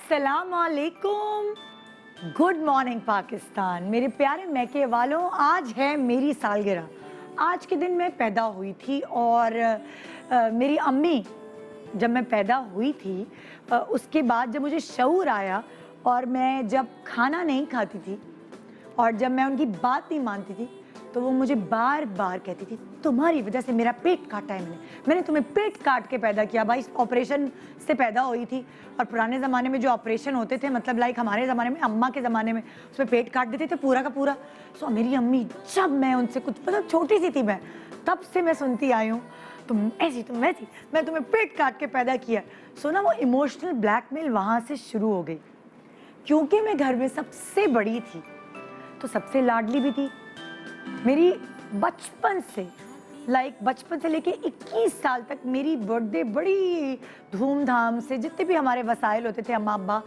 अस्सलाम वालेकुम, good morning Pakistan. मेरे प्यारे मैके वालों, आज है मेरी सालगिरह। आज के दिन मैं पैदा हुई थी और मेरी अम्मी जब मैं पैदा हुई थी उसके बाद जब मुझे शऊर आया और मैं जब खाना नहीं खाती थी और जब मैं उनकी बात नहीं मानती थी तो वो मुझे बार बार कहती थी तुम्हारी वजह से मेरा पेट काटा है, मैंने तुम्हें पेट काट के पैदा किया। भाई ऑपरेशन से पैदा हुई थी और पुराने ज़माने में जो ऑपरेशन होते थे, मतलब लाइक हमारे ज़माने में, अम्मा के ज़माने में उसमें पेट काट देते थे पूरा का पूरा। सो मेरी अम्मी, जब मैं उनसे कुछ, मतलब छोटी सी थी मैं, तब से मैं सुनती आई हूँ तुम ऐसी तुम वैसी, मैं तुम्हें पेट काट के पैदा किया। सो ना वो इमोशनल ब्लैकमेल वहाँ से शुरू हो गई। क्योंकि मैं घर में सबसे बड़ी थी तो सबसे लाडली भी थी। मेरी बचपन से बचपन से लेके 21 साल तक मेरी बर्थडे बड़ी धूमधाम से, जितने भी हमारे वसाइल होते थे अम्मा अब्बा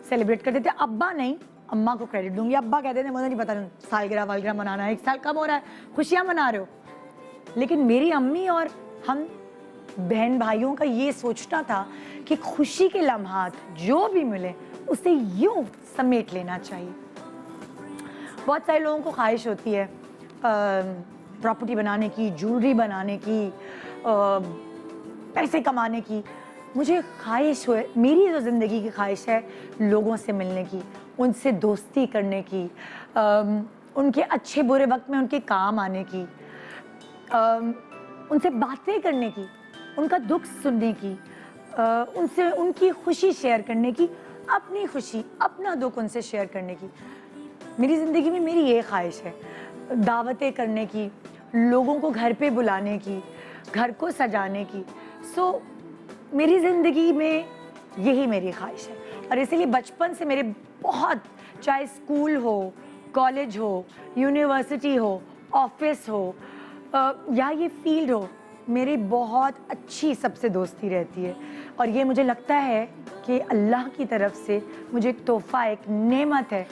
सेलिब्रेट करते थे। अब्बा नहीं, अम्मा को क्रेडिट दूंगी। अब्बा कहते थे मुझे नहीं पता, सालगिरह वालगिरह मनाना है, 1 साल कम हो रहा है, खुशियाँ मना रहे हो। लेकिन मेरी अम्मी और हम बहन भाइयों का ये सोचना था कि खुशी के लम्हात जो भी मिले उसे यूं समेट लेना चाहिए। बहुत सारे लोगों को ख्वाहिश होती है प्रॉपर्टी बनाने की, ज्वेलरी बनाने की, पैसे कमाने की। मुझे ख्वाहिश है, मेरी जो ज़िंदगी की ख्वाहिश है लोगों से मिलने की, उनसे दोस्ती करने की, उनके अच्छे बुरे वक्त में उनके काम आने की, उनसे बातें करने की, उनका दुख सुनने की, उनसे उनकी खुशी शेयर करने की, अपनी खुशी अपना दुख उनसे शेयर करने की। मेरी ज़िंदगी में मेरी ये ख्वाहिश है, दावतें करने की, लोगों को घर पे बुलाने की, घर को सजाने की। सो मेरी ज़िंदगी में यही मेरी ख्वाहिश है और इसीलिए बचपन से मेरे बहुत, चाहे स्कूल हो, कॉलेज हो, यूनिवर्सिटी हो, ऑफिस हो या ये फील्ड हो, मेरी बहुत अच्छी सबसे दोस्ती रहती है। और ये मुझे लगता है कि अल्लाह की तरफ से मुझे एक तोहफ़ा, एक नेमत है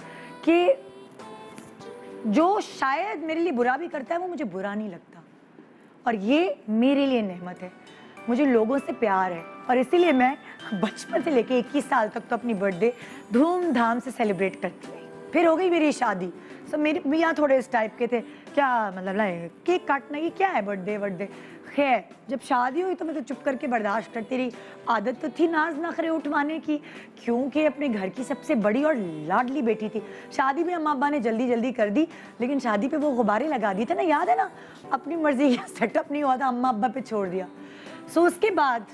कि जो शायद मेरे लिए बुरा भी करता है वो मुझे बुरा नहीं लगता, और ये मेरे लिए नेमत है। मुझे लोगों से प्यार है और इसीलिए मैं बचपन से लेके 21 साल तक तो अपनी बर्थडे धूमधाम से सेलिब्रेट करती रही। फिर हो गई मेरी शादी। सब मेरे मियाँ थोड़े इस टाइप के थे, क्या मतलब लाए केक काटना, ये क्या है बर्थडे। खैर जब शादी हुई तो मैं तो चुप करके बर्दाश्त करती रही। आदत तो थी नाज नखरे उठवाने की, क्योंकि अपने घर की सबसे बड़ी और लाडली बेटी थी। शादी भी अम्मा अब्बा ने जल्दी जल्दी कर दी, लेकिन शादी पे वो गुब्बारे लगा दिए थे ना, याद है ना, अपनी मर्जी का सेटअप नहीं हुआ था, अम्मा अब्बा पे छोड़ दिया। सो उसके बाद,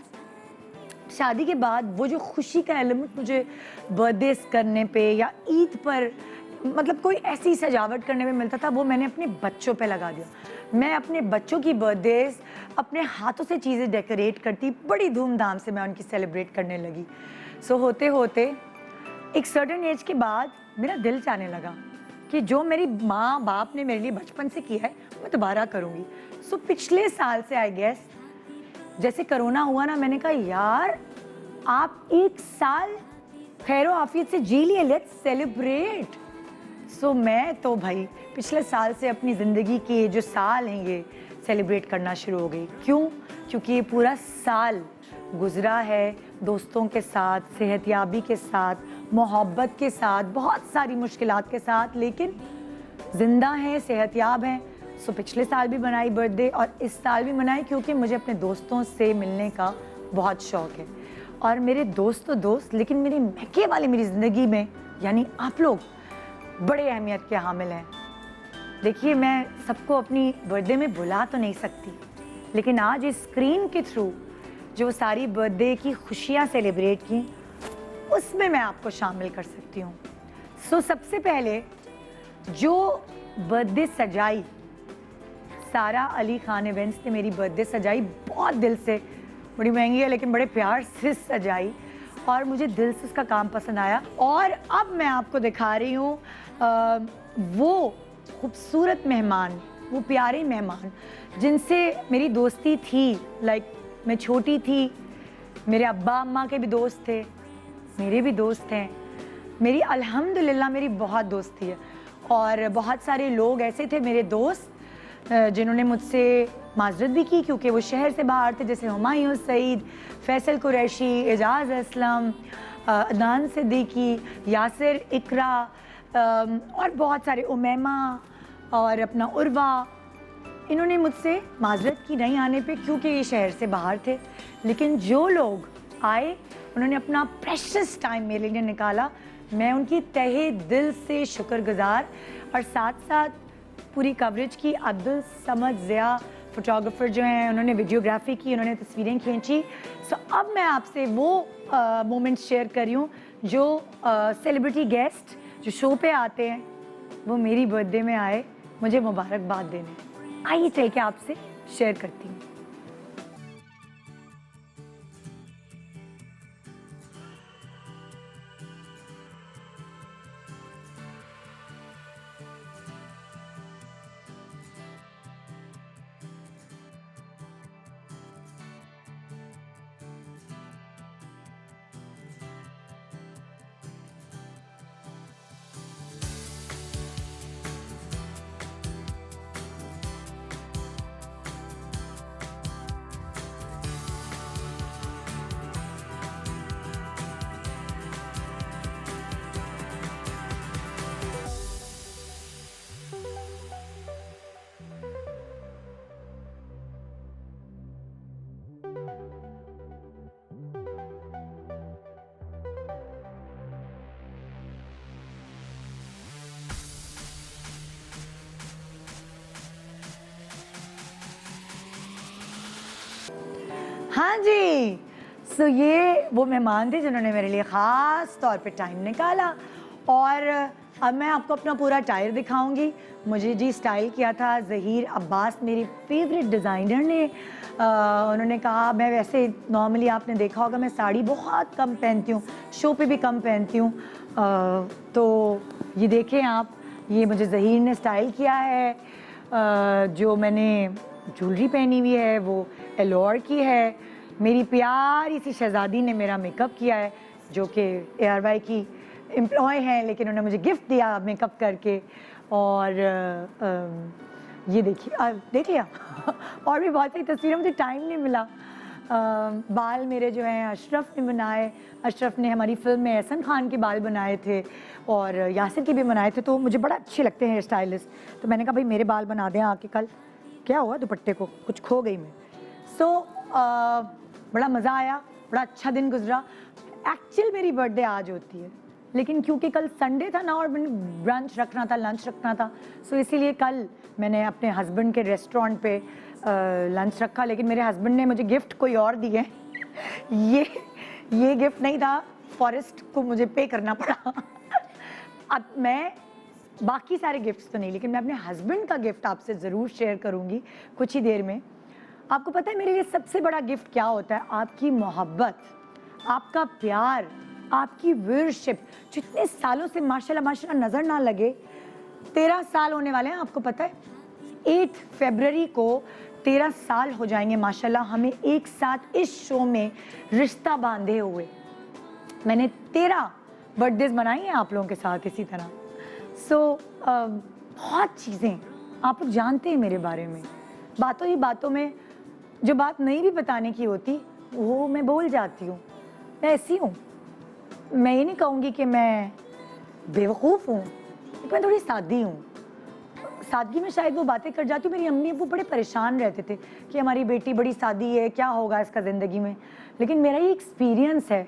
शादी के बाद वो जो खुशी का एलिमेंट मुझे बर्थडे करने पे या ईद पर, मतलब कोई ऐसी सजावट करने में मिलता था, वो मैंने अपने बच्चों पे लगा दिया। मैं अपने बच्चों की बर्थडेज अपने हाथों से चीज़ें डेकोरेट करती, बड़ी धूमधाम से मैं उनकी सेलिब्रेट करने लगी। सो होते होते एक सर्टेन एज के बाद मेरा दिल चाहने लगा कि जो मेरी माँ बाप ने मेरे लिए बचपन से किया है मैं दोबारा करूँगी। सो पिछले साल से आई गेस जैसे कोरोना हुआ ना, मैंने कहा यार आप 1 साल खैरो आफियत से जी लिए, लेट्स सेलिब्रेट। सो मैं तो भाई पिछले साल से अपनी ज़िंदगी के जो साल हैं ये सेलिब्रेट करना शुरू हो गई। क्यों? क्योंकि ये पूरा साल गुज़रा है दोस्तों के साथ, सेहतयाबी के साथ, मोहब्बत के साथ, बहुत सारी मुश्किलात के साथ, लेकिन ज़िंदा हैं, सेहतयाब हैं। सो पिछले साल भी मनाई बर्थडे और इस साल भी मनाई, क्योंकि मुझे अपने दोस्तों से मिलने का बहुत शौक़ है। और मेरे दोस्त तो दोस्त, लेकिन मेरे मैके वाले मेरी ज़िंदगी में यानी आप लोग बड़े अहमियत के हामिल हैं। देखिए मैं सबको अपनी बर्थडे में बुला तो नहीं सकती, लेकिन आज इस स्क्रीन के थ्रू जो सारी बर्थडे की खुशियाँ सेलिब्रेट की, उसमें मैं आपको शामिल कर सकती हूँ। सो सबसे पहले जो बर्थडे सजाई, सारा अली खान इवेंट्स ने मेरी बर्थडे सजाई, बहुत दिल से, बड़ी महंगी है लेकिन बड़े प्यार से सजाई और मुझे दिल से उसका काम पसंद आया। और अब मैं आपको दिखा रही हूँ वो खूबसूरत मेहमान, वो प्यारे मेहमान जिनसे मेरी दोस्ती थी। लाइक मैं छोटी थी, मेरे अब्बा अम्मा के भी दोस्त थे, मेरे भी दोस्त हैं, मेरी अल्हम्दुलिल्लाह मेरी बहुत दोस्ती है। और बहुत सारे लोग ऐसे थे मेरे दोस्त जिन्होंने मुझसे माजरत भी की क्योंकि वो शहर से बाहर थे, जैसे हुमायूं सईद, फैसल कुरैशी, एजाज़ असलम, अदनान सिद्दीकी, यासिर इकरा, और बहुत सारे, उमैमा और अपना उर्वा। इन्होंने मुझसे माजरत की नहीं आने पे क्योंकि ये शहर से बाहर थे, लेकिन जो लोग आए उन्होंने अपना प्रेशियस टाइम मेरे लिए निकाला। मैं उनकी तहे दिल से शुक्रगुजार। और साथ साथ पूरी कवरेज की अब्दुल समद ज़िया फोटोग्राफर जो हैं, उन्होंने वीडियोग्राफी की, उन्होंने तस्वीरें खींची। सो अब मैं आपसे वो मोमेंट्स शेयर कर रही हूँ जो सेलिब्रिटी गेस्ट जो शो पे आते हैं वो मेरी बर्थडे में आए मुझे मुबारकबाद देने। आइए चल के आपसे शेयर करती हूँ। हाँ जी, सो ये वो मेहमान थे जिन्होंने मेरे लिए ख़ास तौर पे टाइम निकाला। और अब मैं आपको अपना पूरा टायर दिखाऊंगी। मुझे जी स्टाइल किया था ज़हीर अब्बास, मेरी फेवरेट डिज़ाइनर ने। उन्होंने कहा, मैं वैसे नॉर्मली आपने देखा होगा मैं साड़ी बहुत कम पहनती हूँ, शो पे भी कम पहनती हूँ, तो ये देखें आप, ये मुझे ज़हीर ने स्टाइल किया है। जो मैंने ज्वेलरी पहनी हुई है वो एलोर की है। मेरी प्यारी सी शहज़ादी ने मेरा मेकअप किया है, जो कि ARY की एम्प्लॉय हैं, लेकिन उन्होंने मुझे गिफ्ट दिया मेकअप करके। और ये देखिए, देख लिया और भी बहुत सारी तस्वीरें, मुझे टाइम नहीं मिला। बाल मेरे जो हैं अशरफ ने बनाए। अशरफ ने हमारी फिल्म में एहसन खान के बाल बनाए थे और यासिर के भी बनाए थे, तो मुझे बड़ा अच्छे लगते हैं हेयर स्टाइलिस्ट। तो मैंने कहा भाई मेरे बाल बना दें आके। कल क्या हुआ, दुपट्टे को कुछ खो गई मैं। बड़ा मज़ा आया, बड़ा अच्छा दिन गुजरा। एक्चुअल मेरी बर्थडे आज होती है, लेकिन क्योंकि कल संडे था ना और मैंने ब्रंच रखना था, लंच रखना था, सो इसीलिए कल मैंने अपने हस्बैंड के रेस्टोरेंट पे लंच रखा। लेकिन मेरे हस्बैंड ने मुझे गिफ्ट कोई और दिए ये गिफ्ट नहीं था, फॉरेस्ट को मुझे पे करना पड़ा अब मैं बाकी सारे गिफ्ट्स तो नहीं, लेकिन मैं अपने हस्बैंड का गिफ्ट आपसे ज़रूर शेयर करूँगी कुछ ही देर में। आपको पता है मेरे लिए सबसे बड़ा गिफ्ट क्या होता है? आपकी मोहब्बत, आपका प्यार, आपकी व्यूअरशिप। जितने सालों से माशाल्लाह माशाल्लाह नज़र ना लगे, 13 साल होने वाले हैं, आपको पता है 8 फरवरी को 13 साल हो जाएंगे माशाल्लाह हमें एक साथ इस शो में रिश्ता बांधे हुए। मैंने 13 बर्थडेज मनाई हैं आप लोगों के साथ इसी तरह। बहुत चीज़ें आप लोग जानते हैं मेरे बारे में, बातों ही बातों में जो बात नहीं भी बताने की होती वो मैं बोल जाती हूँ। मैं ऐसी हूँ, मैं ये नहीं कहूँगी कि मैं बेवकूफ़ हूँ, मैं थोड़ी सादी हूँ। सादगी में शायद वो बातें कर जाती हूँ। मेरी अम्मी वो बड़े परेशान रहते थे कि हमारी बेटी बड़ी सादी है, क्या होगा इसका ज़िंदगी में। लेकिन मेरा ये एक्सपीरियंस है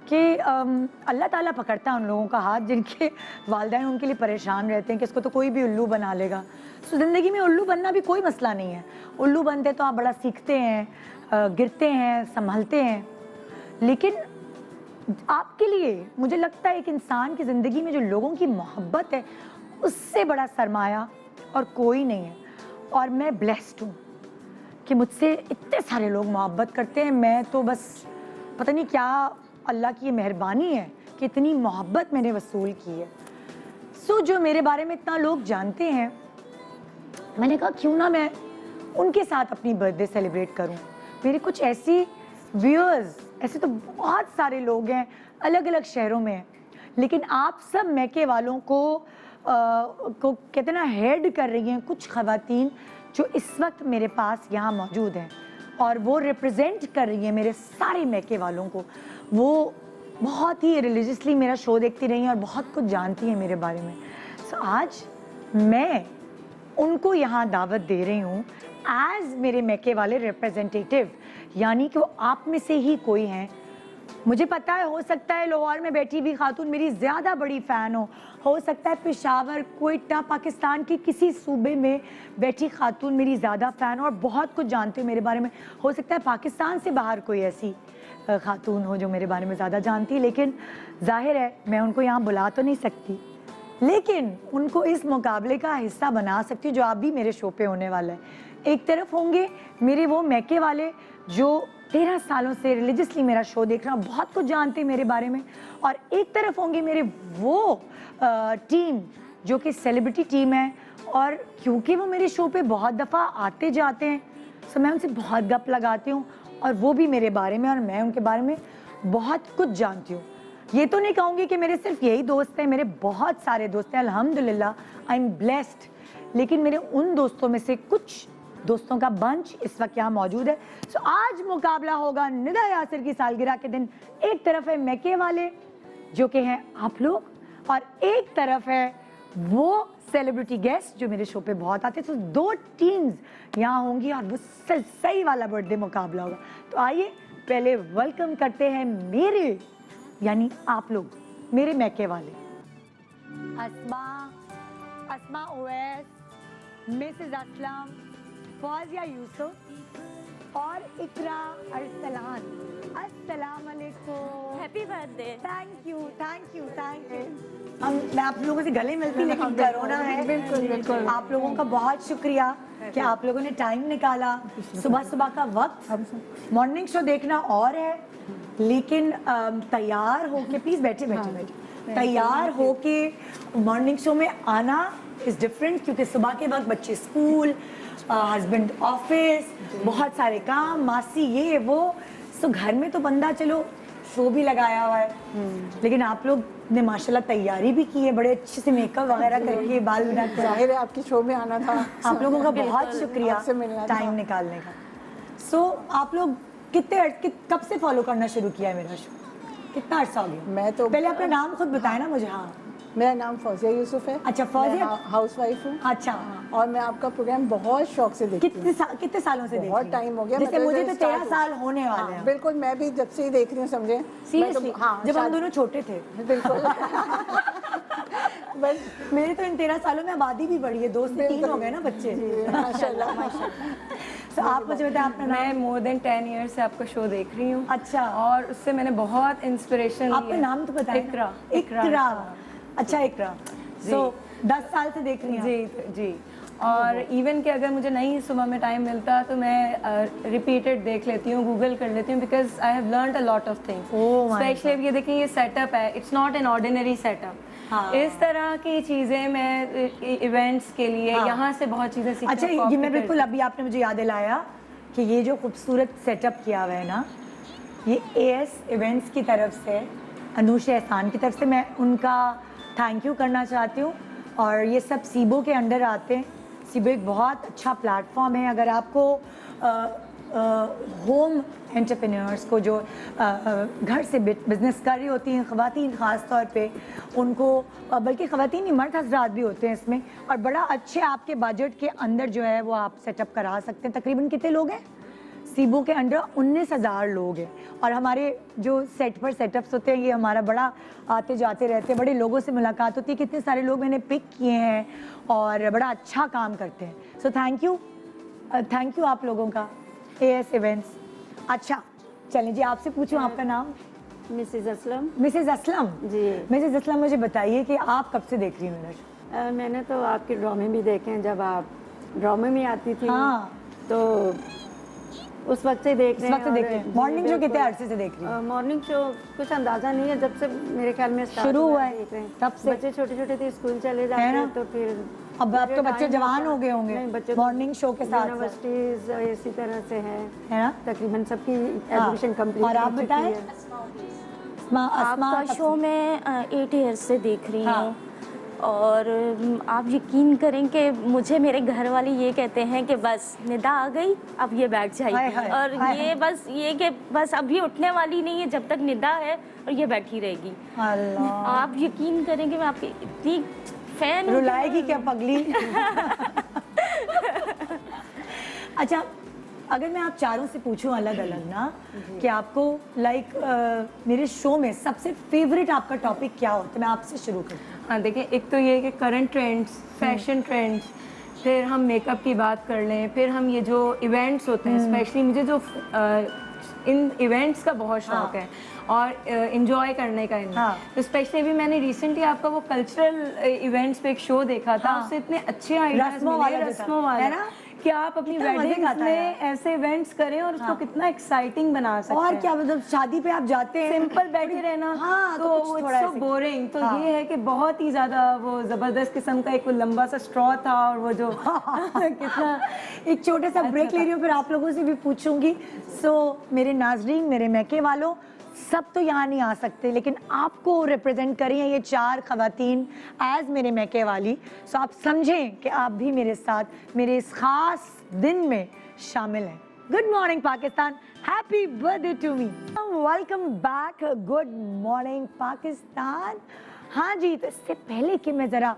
कि अल्लाह ताला पकड़ता है उन लोगों का हाथ जिनके वालिदैन उनके लिए परेशान रहते हैं कि इसको तो कोई भी उल्लू बना लेगा। सो ज़िंदगी में उल्लू बनना भी कोई मसला नहीं है। उल्लू बनते तो आप बड़ा सीखते हैं, गिरते हैं, संभलते हैं। लेकिन आपके लिए मुझे लगता है एक इंसान की ज़िंदगी में जो लोगों की मोहब्बत है, उससे बड़ा सरमाया और कोई नहीं है। और मैं ब्लेस्ड हूँ कि मुझसे इतने सारे लोग मोहब्बत करते हैं। मैं तो बस पता नहीं क्या अल्लाह की मेहरबानी है कि इतनी मोहब्बत मैंने वसूल की है। जो मेरे बारे में इतना लोग जानते हैं, मैंने कहा क्यों ना मैं उनके साथ अपनी बर्थडे सेलिब्रेट करूं। मेरे कुछ ऐसी व्यूअर्स, ऐसे तो बहुत सारे लोग हैं अलग अलग शहरों में हैं, लेकिन आप सब मैके वालों को कहते ना हेड कर रही हैं कुछ ख़वातीन जो इस वक्त मेरे पास यहाँ मौजूद हैं और वो रिप्रेजेंट कर रही है मेरे सारे मैके वालों को। वो बहुत ही रिलीजियसली मेरा शो देखती रही हैं और बहुत कुछ जानती हैं मेरे बारे में। सो आज मैं उनको यहाँ दावत दे रही हूँ एज मेरे मैके वाले रिप्रेजेंटेटिव, यानी कि वो आप में से ही कोई हैं। मुझे पता है, हो सकता है लाहौर में बैठी भी खातून मेरी ज़्यादा बड़ी फ़ैन हो सकता है पेशावर, कोयटा, पाकिस्तान की किसी सूबे में बैठी खातून मेरी ज़्यादा फ़ैन हो और बहुत कुछ जानते हो मेरे बारे में। हो सकता है पाकिस्तान से बाहर कोई ऐसी खातून हो जो मेरे बारे में ज़्यादा जानती, लेकिन जाहिर है मैं उनको यहाँ बुला तो नहीं सकती, लेकिन उनको इस मुकाबले का हिस्सा बना सकती हूँ जो आप भी मेरे शो पे होने वाला है। एक तरफ होंगे मेरे वो मैके वाले जो 13 सालों से रिलीजियसली मेरा शो देख रहा हूँ, बहुत कुछ जानते हैं मेरे बारे में, और एक तरफ होंगे मेरे वो टीम जो कि सेलिब्रिटी टीम है, और क्योंकि वो मेरे शो पे बहुत दफ़ा आते जाते हैं तो मैं उनसे बहुत गप लगाती हूँ और वो भी मेरे बारे में और मैं उनके बारे में बहुत कुछ जानती हूँ। ये तो नहीं कहूँगी कि मेरे सिर्फ यही दोस्त हैं, मेरे बहुत सारे दोस्त हैं, अल्हम्दुलिल्लाह, आई एम ब्लेस्ड। लेकिन मेरे उन दोस्तों में से कुछ दोस्तों का बंच इस वक्त यहाँ मौजूद है। सो आज मुकाबला होगा निदा यासिर की सालगिरह के दिन। एक तरफ है मैके वाले जो कि हैं आप लोग, और एक तरफ है वो सेलिब्रिटी गेस्ट जो मेरे शो पे बहुत आते हैं। तो दो टीम्स यहाँ होंगी और वो सही वाला बर्थडे मुकाबला होगा। तो आइए पहले वेलकम करते हैं मेरे, यानी आप लोग मेरे मैके वाले, अस्मा ओवैस, मिसेस असलम, फौजिया यूसुफ और इकरा अरसलान। अस्सलाम वालेकुम। Happy birthday. Thank you thank you thank you. मैं आप लोगों से गले मिलती, लेकिन कोरोना है। बिल्कुल बिल्कुल। आप लोगों का बहुत शुक्रिया कि आप लोगों ने टाइम निकाला। सुबह सुबह का वक्त, मॉर्निंग शो देखना और है, लेकिन तैयार होके, प्लीज़ बैठे बैठे बैठे, तैयार होके मॉर्निंग शो में आना इज़ डिफरेंट, क्योंकि सुबह के वक्त बच्चे स्कूल, हस्बैंड ऑफिस, बहुत सारे काम, मासी ये वो, तो घर में तो बंदा चलो शो भी लगाया हुआ है, लेकिन आप लोग ने माशाल्लाह तैयारी भी की है, बड़े अच्छे से मेकअप वगैरह करके, बाल बना कर। जाहिर है आपकी शो में आना था। आप लोगों का बहुत शुक्रिया आपसे मिलना था। टाइम निकालने का। सो आप लोग कब से फॉलो करना शुरू किया है मेरा शो? कितना अर्सा हो गया? मैं तो पहले अपना नाम खुद बताए ना मुझे। हाँ, मेरा नाम फौजिया यूसुफ है। अच्छा, फौजिया। हाउस वाइफ हूँ। अच्छा, और मैं आपका प्रोग्राम बहुत शौक से देखती हूँ। कितने सालों से देख बहुत रही हैं? टाइम हो गया। जैसे मतलब मुझे तो जब 13 start साल होने वाले हाँ, हैं। बिल्कुल, मैं भी जब से ही देख रही हूँ, समझे। सीरियसली, जब हम दोनों छोटे थे। बिल्कुल। बस मेरे तो इन 13 सालों में आबादी भी बढ़ी है, 2 से 3 हो गए ना बच्चे। माशाल्लाह माशाल्लाह। तो आप मुझे बताएं अपना नाम। मैं मोर देन 10 ईयर्स से आपका शो देख रही हूँ। अच्छा, और उससे मैंने बहुत इंस्पिरेशन आपका नाम तो बताएं। इकरा। इकरा। अच्छा, इकरा। सो 10 साल से देख रही हैं? जी जी। और इवन कि अगर मुझे नहीं सुबह में टाइम मिलता तो मैं रिपीटेड देख लेती हूँ, गूगल कर लेती हूँ, because I have learned a lot of things. Specially अब ये देखिए, ये सेटअप है, it's not an ordinary setup. इस तरह की चीज़ें मैं इवेंट्स के लिए यहाँ से बहुत चीज़ें सीखती हूँ। अच्छा, ये मैं बिल्कुल, अभी आपने मुझे याद दिलाया कि ये जो खूबसूरत सेटअप किया हुआ है ना, ये AS इवेंट्स की तरफ से, अनूश एहसान की तरफ से मैं उनका थैंक यू करना चाहती हूँ। और ये सब सीबो के अंडर आते हैं। सीबो एक बहुत अच्छा प्लेटफॉर्म है। अगर आपको होम एंटरप्रेन्योर्स को जो घर से बिजनेस कर रही होती हैं, ख़वातीन ख़ास तौर पे, उनको, बल्कि ख़वातीन ही, मर्द हज़रात भी होते हैं इसमें, और बड़ा अच्छे आपके बजट के अंदर जो है वो आप सेटअप करा सकते हैं। तकरीबन कितने लोग हैं सीबो के अंडर? 19,000 लोग हैं। और हमारे जो सेट पर सेटअप्स होते हैं, ये हमारा बड़ा आते जाते रहते हैं, बड़े लोगों से मुलाकात होती है, कितने सारे लोग मैंने पिक किए हैं और बड़ा अच्छा काम करते हैं। सो थैंक यू आप लोगों का, AS इवेंट्स। अच्छा, चलें जी, आपसे पूछूं आपका नाम? Mrs Aslam. Mrs Aslam ji. Mrs Aslam, मुझे बताइए कि आप कब से देख रही हैं मेरा शो? मैंने तो आपके ड्रामे भी देखे हैं, जब आप ड्रामे में आती थी। हाँ, तो उस वक्त से देख रहे हैं। मॉर्निंग शो कितने अरसे से देख रही हैं? मॉर्निंग शो कुछ अंदाजा नहीं है, जब से मेरे ख्याल में शुरू हुआ है, देख रहे हैं। तब से। बच्चे छोटे छोटे थे, स्कूल चले जाते है ना? हैं, तो फिर अब तो बच्चे जवान हो गए होंगे नहीं, बच्चे मॉर्निंग शो के साथ। यूनिवर्सिटीज इसी तरह से है ना? तकरीबन सबकी एजुकेशन कंप्लीट। और आप बताएं? आपका शो मैं 8 ईयर्स से देख रही हूँ। और आप यकीन करें कि मुझे मेरे घर वाले ये कहते हैं कि बस निदा आ गई, अब ये बैठ हाय जाएगी, हाय, और हाय ये बस ये कि बस अभी उठने वाली नहीं है जब तक निदा है, और ये बैठी रहेगी। अल्लाह, आप यकीन करें कि मैं आपकी इतनी फैन हूँ। रुलाएगी क्या पगली? अच्छा, अगर मैं आप चारों से पूछूं अलग अलग ना कि आपको मेरे शो में सबसे फेवरेट आपका टॉपिक क्या होता है, मैं आपसे शुरू करती हूँ। हाँ देखिए, एक तो ये कि करंट ट्रेंड्स, फैशन ट्रेंड्स, फिर हम मेकअप की बात कर लें, फिर हम ये जो इवेंट्स होते हैं, स्पेशली मुझे जो इन इवेंट्स का बहुत शौक है और इंजॉय करने का इनमें। हाँ। तो स्पेशली अभी मैंने रिसेंटली आपका वो कल्चरल इवेंट्स पे एक शो देखा था, हाँ। उससे इतने अच्छे आइडियाज रस्मों मिले, वाला जो था, रस्मों वाला, है ना? कि आप अपनी कितना मजे का वेडिंग्स था में यार। ऐसे इवेंट्स करें और उसको हाँ। कितना एक्साइटिंग बना सकते और हैं। क्या, मतलब शादी पे आप जाते हैं सिंपल बैठे रहना, हाँ, तो कुछ इट्स थोड़ा सो ऐसे- बोरिंग। तो हाँ। ये है कि बहुत ही ज़्यादा वो ज़बरदस्त किस्म का एक वो लंबा सा स्ट्रॉ था, और वो जो कितना एक छोटा सा ब्रेक ले रही हूँ, फिर आप लोगों से भी पूछूंगी। मेरे नाजरीन, मेरे मैके वालों, सब तो यहाँ नहीं आ सकते, लेकिन आपको रिप्रेजेंट करी हैं ये 4 खवातीन एज मेरे मैके वाली। आप समझें कि आप भी मेरे साथ मेरे इस खास दिन में शामिल हैं। Good morning Pakistan, happy birthday to me, welcome back, good morning Pakistan. हाँ जी, तो इससे पहले कि मैं ज़रा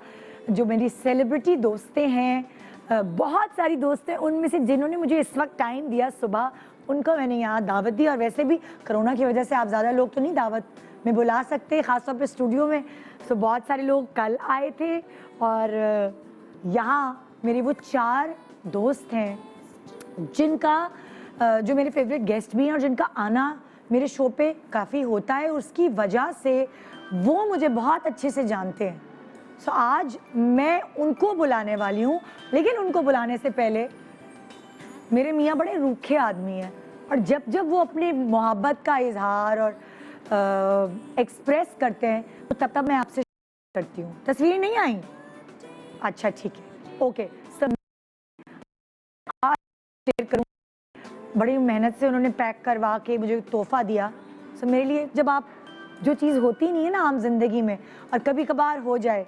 जो मेरी सेलिब्रिटी दोस्तें हैं, बहुत सारी दोस्तें, उनमें से जिन्होंने मुझे इस वक्त टाइम दिया सुबह, उनको मैंने यहाँ दावत दी। और वैसे भी कोरोना की वजह से आप ज़्यादा लोग तो नहीं दावत में बुला सकते, ख़ासतौर पे स्टूडियो में। तो बहुत सारे लोग कल आए थे, और यहाँ मेरे वो 4 दोस्त हैं जिनका जो मेरे फेवरेट गेस्ट भी हैं, और जिनका आना मेरे शो पे काफ़ी होता है, उसकी वजह से वो मुझे बहुत अच्छे से जानते हैं। आज मैं उनको बुलाने वाली हूँ, लेकिन उनको बुलाने से पहले मेरे मियाँ बड़े रूखे आदमी हैं, और जब जब वो अपनी मोहब्बत का इजहार और एक्सप्रेस करते हैं, तो तब तब मैं आपसे करती हूँ। तस्वीरें नहीं आई? अच्छा ठीक है, ओके। सब आज शेयर करूँ, बड़ी मेहनत से उन्होंने पैक करवा के मुझे तोहफा दिया। मेरे लिए, जब आप जो चीज़ होती नहीं है ना आम जिंदगी में, और कभी कभार हो जाए,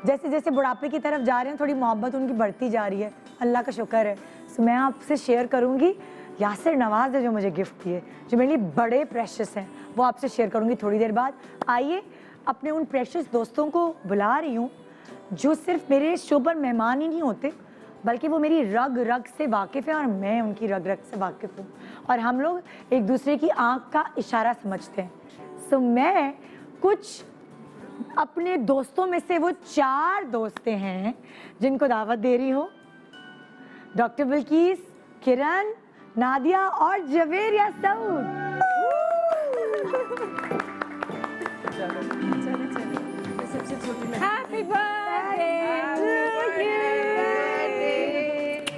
जैसे जैसे बुढ़ापे की तरफ जा रहे हैं, थोड़ी मोहब्बत उनकी बढ़ती जा रही है, अल्लाह का शुक्र है। मैं आपसे शेयर करूंगी, यासिर नवाज है जो मुझे गिफ्ट दिए, जो मेरे लिए बड़े प्रेशियस हैं, वो आपसे शेयर करूंगी थोड़ी देर बाद। आइए, अपने उन प्रेशियस दोस्तों को बुला रही हूँ, जो सिर्फ मेरे शो पर मेहमान ही नहीं होते, बल्कि वो मेरी रग रग से वाकिफ़ है, और मैं उनकी रग रग से वाकिफ़ हूँ, और हम लोग एक दूसरे की आँख का इशारा समझते हैं। मैं कुछ अपने दोस्तों में से वो 4 दोस्तें हैं जिनको दावत दे रही हूँ, डॉक्टर बिल्किस, किरण, नादिया और Javeria Saud. Happy birthday to you,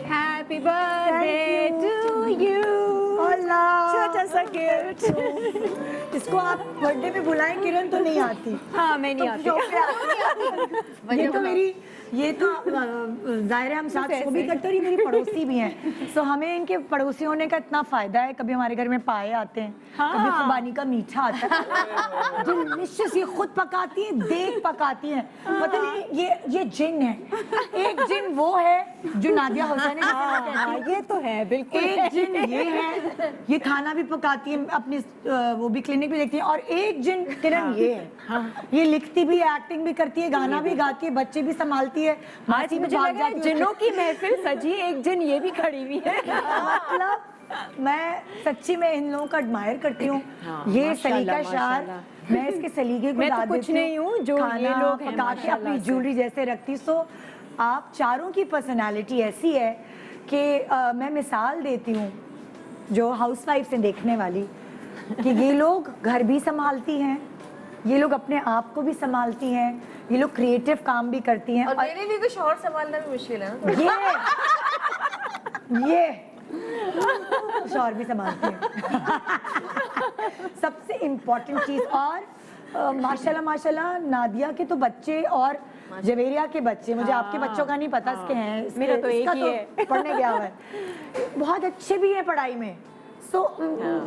happy birthday to you. छोटा सा गिफ्ट। इसको आप बर्थडे पे बुलाएं, किरण तो नहीं आती। हाँ, मैं नहीं आती। ये तो जाहिर है हम साथ शो भी करते, और ये मेरी पड़ोसी भी हैं। हमें इनके पड़ोसी होने का इतना फायदा है, कभी हमारे घर में पाए आते हैं, कभी खुबानी का मीठा आता है, डिलीशियस, ये खुद पकाती हैं, देख पकाती हैं। पता नहीं ये जिन है, एक जिन वो है जो नादिया हुसैन है, ये तो है बिल्कुल। एक जिन ये है, ये खाना भी पकाती है, अपनी वो भी क्लिनिक भी देखती है, और एक जिन किरण ये है, ये लिखती भी है, एक्टिंग भी करती है, गाना भी गाती है, बच्चे भी संभालती है। आज मुझे लगा है जिनों की महफिल सजी, एक जिन ये भी खड़ी हुई है। मतलब मैं सच्ची में इन लोगों का एडमायर करती हूँ। ये सलीका शार, मैं इसके सलीके को मैं तो दाद कुछ देती हूँ, नहीं हूँ, जो ये लोग हैं पका के अपनी ज्वेलरी जैसे रखती। आप चारों की पर्सनालिटी ऐसी है कि मैं मिसाल देती हूँ जो हाउसवाइफ से देखने वाली, कि ये लोग घर भी संभालती हैं, ये लोग अपने आप को भी संभालती हैं, ये लोग क्रिएटिव काम भी करती हैं, और मेरे लिए तो शोहर संभालना भी मुश्किल है ना। ये शोहर भी संभालती हैं। सबसे इम्पोर्टेंट चीज, और माशाल्लाह नादिया के तो बच्चे और जवेरिया के बच्चे, मुझे आपके बच्चों का नहीं पता, इसके हैं, मेरा तो एक ही है। पढ़ने गया हुआ है, बहुत अच्छे भी हैं पढ़ाई में। सो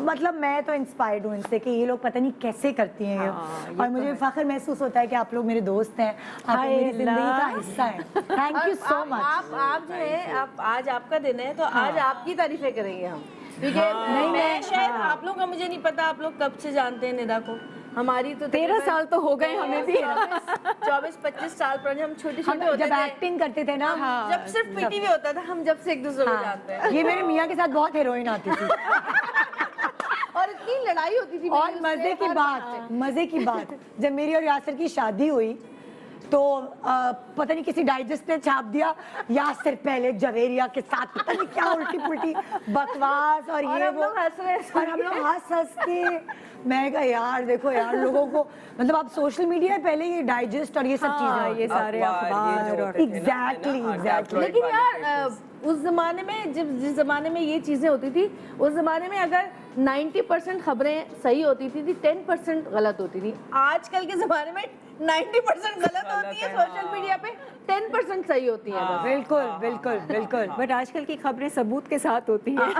मतलब मैं तो इंस्पायर्ड हूँ इनसे कि ये लोग पता नहीं कैसे करती हैं ये। और मुझे फख्र महसूस होता है कि आप लोग मेरे दोस्त हैं, आप लोग मेरी जिंदगी का हिस्सा हैं। Thank you so much. आप जो है आप आज आपका दिन है तो आज आपकी तारीफें करेंगे हम, ठीक है? नहीं, मैं शायद आप लोग का मुझे नहीं पता आप लोग कब से जानते हैं निदा को। हमारी तो 13 साल तो हो गए हमें भी। 24-25 साल पुराने, हम छोटे हम छोटे होते जब थे, एक्टिंग करते थे ना, जब सिर्फ पीटीवी होता था, हम जब से एक दूसरे को जानते हैं। ये मेरे मियाँ के साथ बहुत हीरोइन आती थी। और इतनी लड़ाई होती थी और मेरी उससे मजे की हर बात, मजे की बात, जब मेरी और यासिर की शादी हुई तो पता नहीं किसी डाइजेस्ट ने छाप दिया यासिर पहले जवेरिया के साथ, पता नहीं क्या उल्टी पुल्टी बकवास और ये हम वो, लोग हंस रहे थे। और हम लोग हंस के, मैं कहा यार देखो यार लोगों को, मतलब अब सोशल मीडिया है, पहले ये डाइजेस्ट और ये सब चीजें, ये सारे अखबार और एग्जैक्टली लेकिन यार उस जमाने में जिस जमाने में ये चीजें होती थी, उस जमाने में अगर 90% खबरें सही होती थी 10% गलत होती थी। आजकल के जमाने में 90% गलत होती है सोशल मीडिया पे, 10% सही होती है बस। बिल्कुल बिल्कुल बिल्कुल। बट आजकल की खबरें सबूत के साथ होती हैं।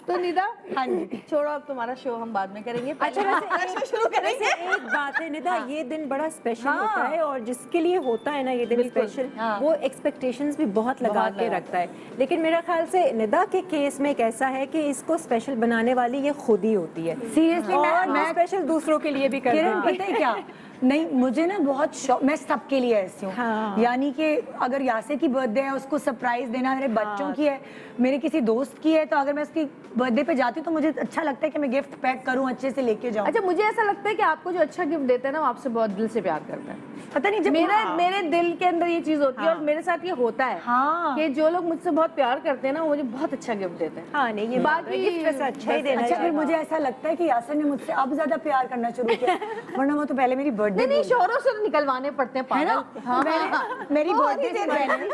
तो निदा, हाँ जी, छोड़ो अब तुम्हारा शो हम बाद में करेंगे। अच्छा, वैसे शुरू करेंगे। एक बात है निदा, ये दिन बड़ा स्पेशल होता है और जिसके लिए होता है ना ये दिन स्पेशल, वो एक्सपेक्टेशंस भी बहुत लगा के रखता है। लेकिन मेरा ख्याल से निदा के केस में एक ऐसा है कि इसको स्पेशल बनाने वाली ये खुद ही होती है। सीरियसली और मैं स्पेशल दूसरों के लिए भी करती किरण है। पता है क्या, नहीं मुझे ना बहुत शौक, मैं सबके लिए ऐसी हूँ। हाँ। यानी कि अगर यासिर की बर्थडे है उसको सरप्राइज देना, मेरे बच्चों की है, मेरे किसी दोस्त की है, तो अगर मैं उसकी बर्थडे पे जाती हूँ तो मुझे अच्छा लगता है कि मैं गिफ्ट पैक करूँ, अच्छे से लेके जाऊँ। अच्छा, मुझे ऐसा लगता है कि आपको जो अच्छा गिफ्ट देता है ना वो आपसे बहुत दिल से प्यार करता है। पता नहीं जब मेरे दिल के अंदर ये चीज होती है और मेरे साथ ये होता है हाँ। कि जो लोग मुझसे बहुत प्यार करते हैं ना वो मुझे बहुत अच्छा गिफ्ट देते हैं। हाँ नहीं, ये बाकी गिफ्ट वैसे अच्छा ही देना अच्छा, फिर मुझे ऐसा लगता है कि यासिर ने मुझसे अब ज्यादा प्यार करना शुरू किया, वरना वो तो पहले मेरी बर्थडे नहीं, शोरों से तो निकलवाने पड़ते हैं है ना। पागल। हाँ। मेरी वो बर्थडे से पहले,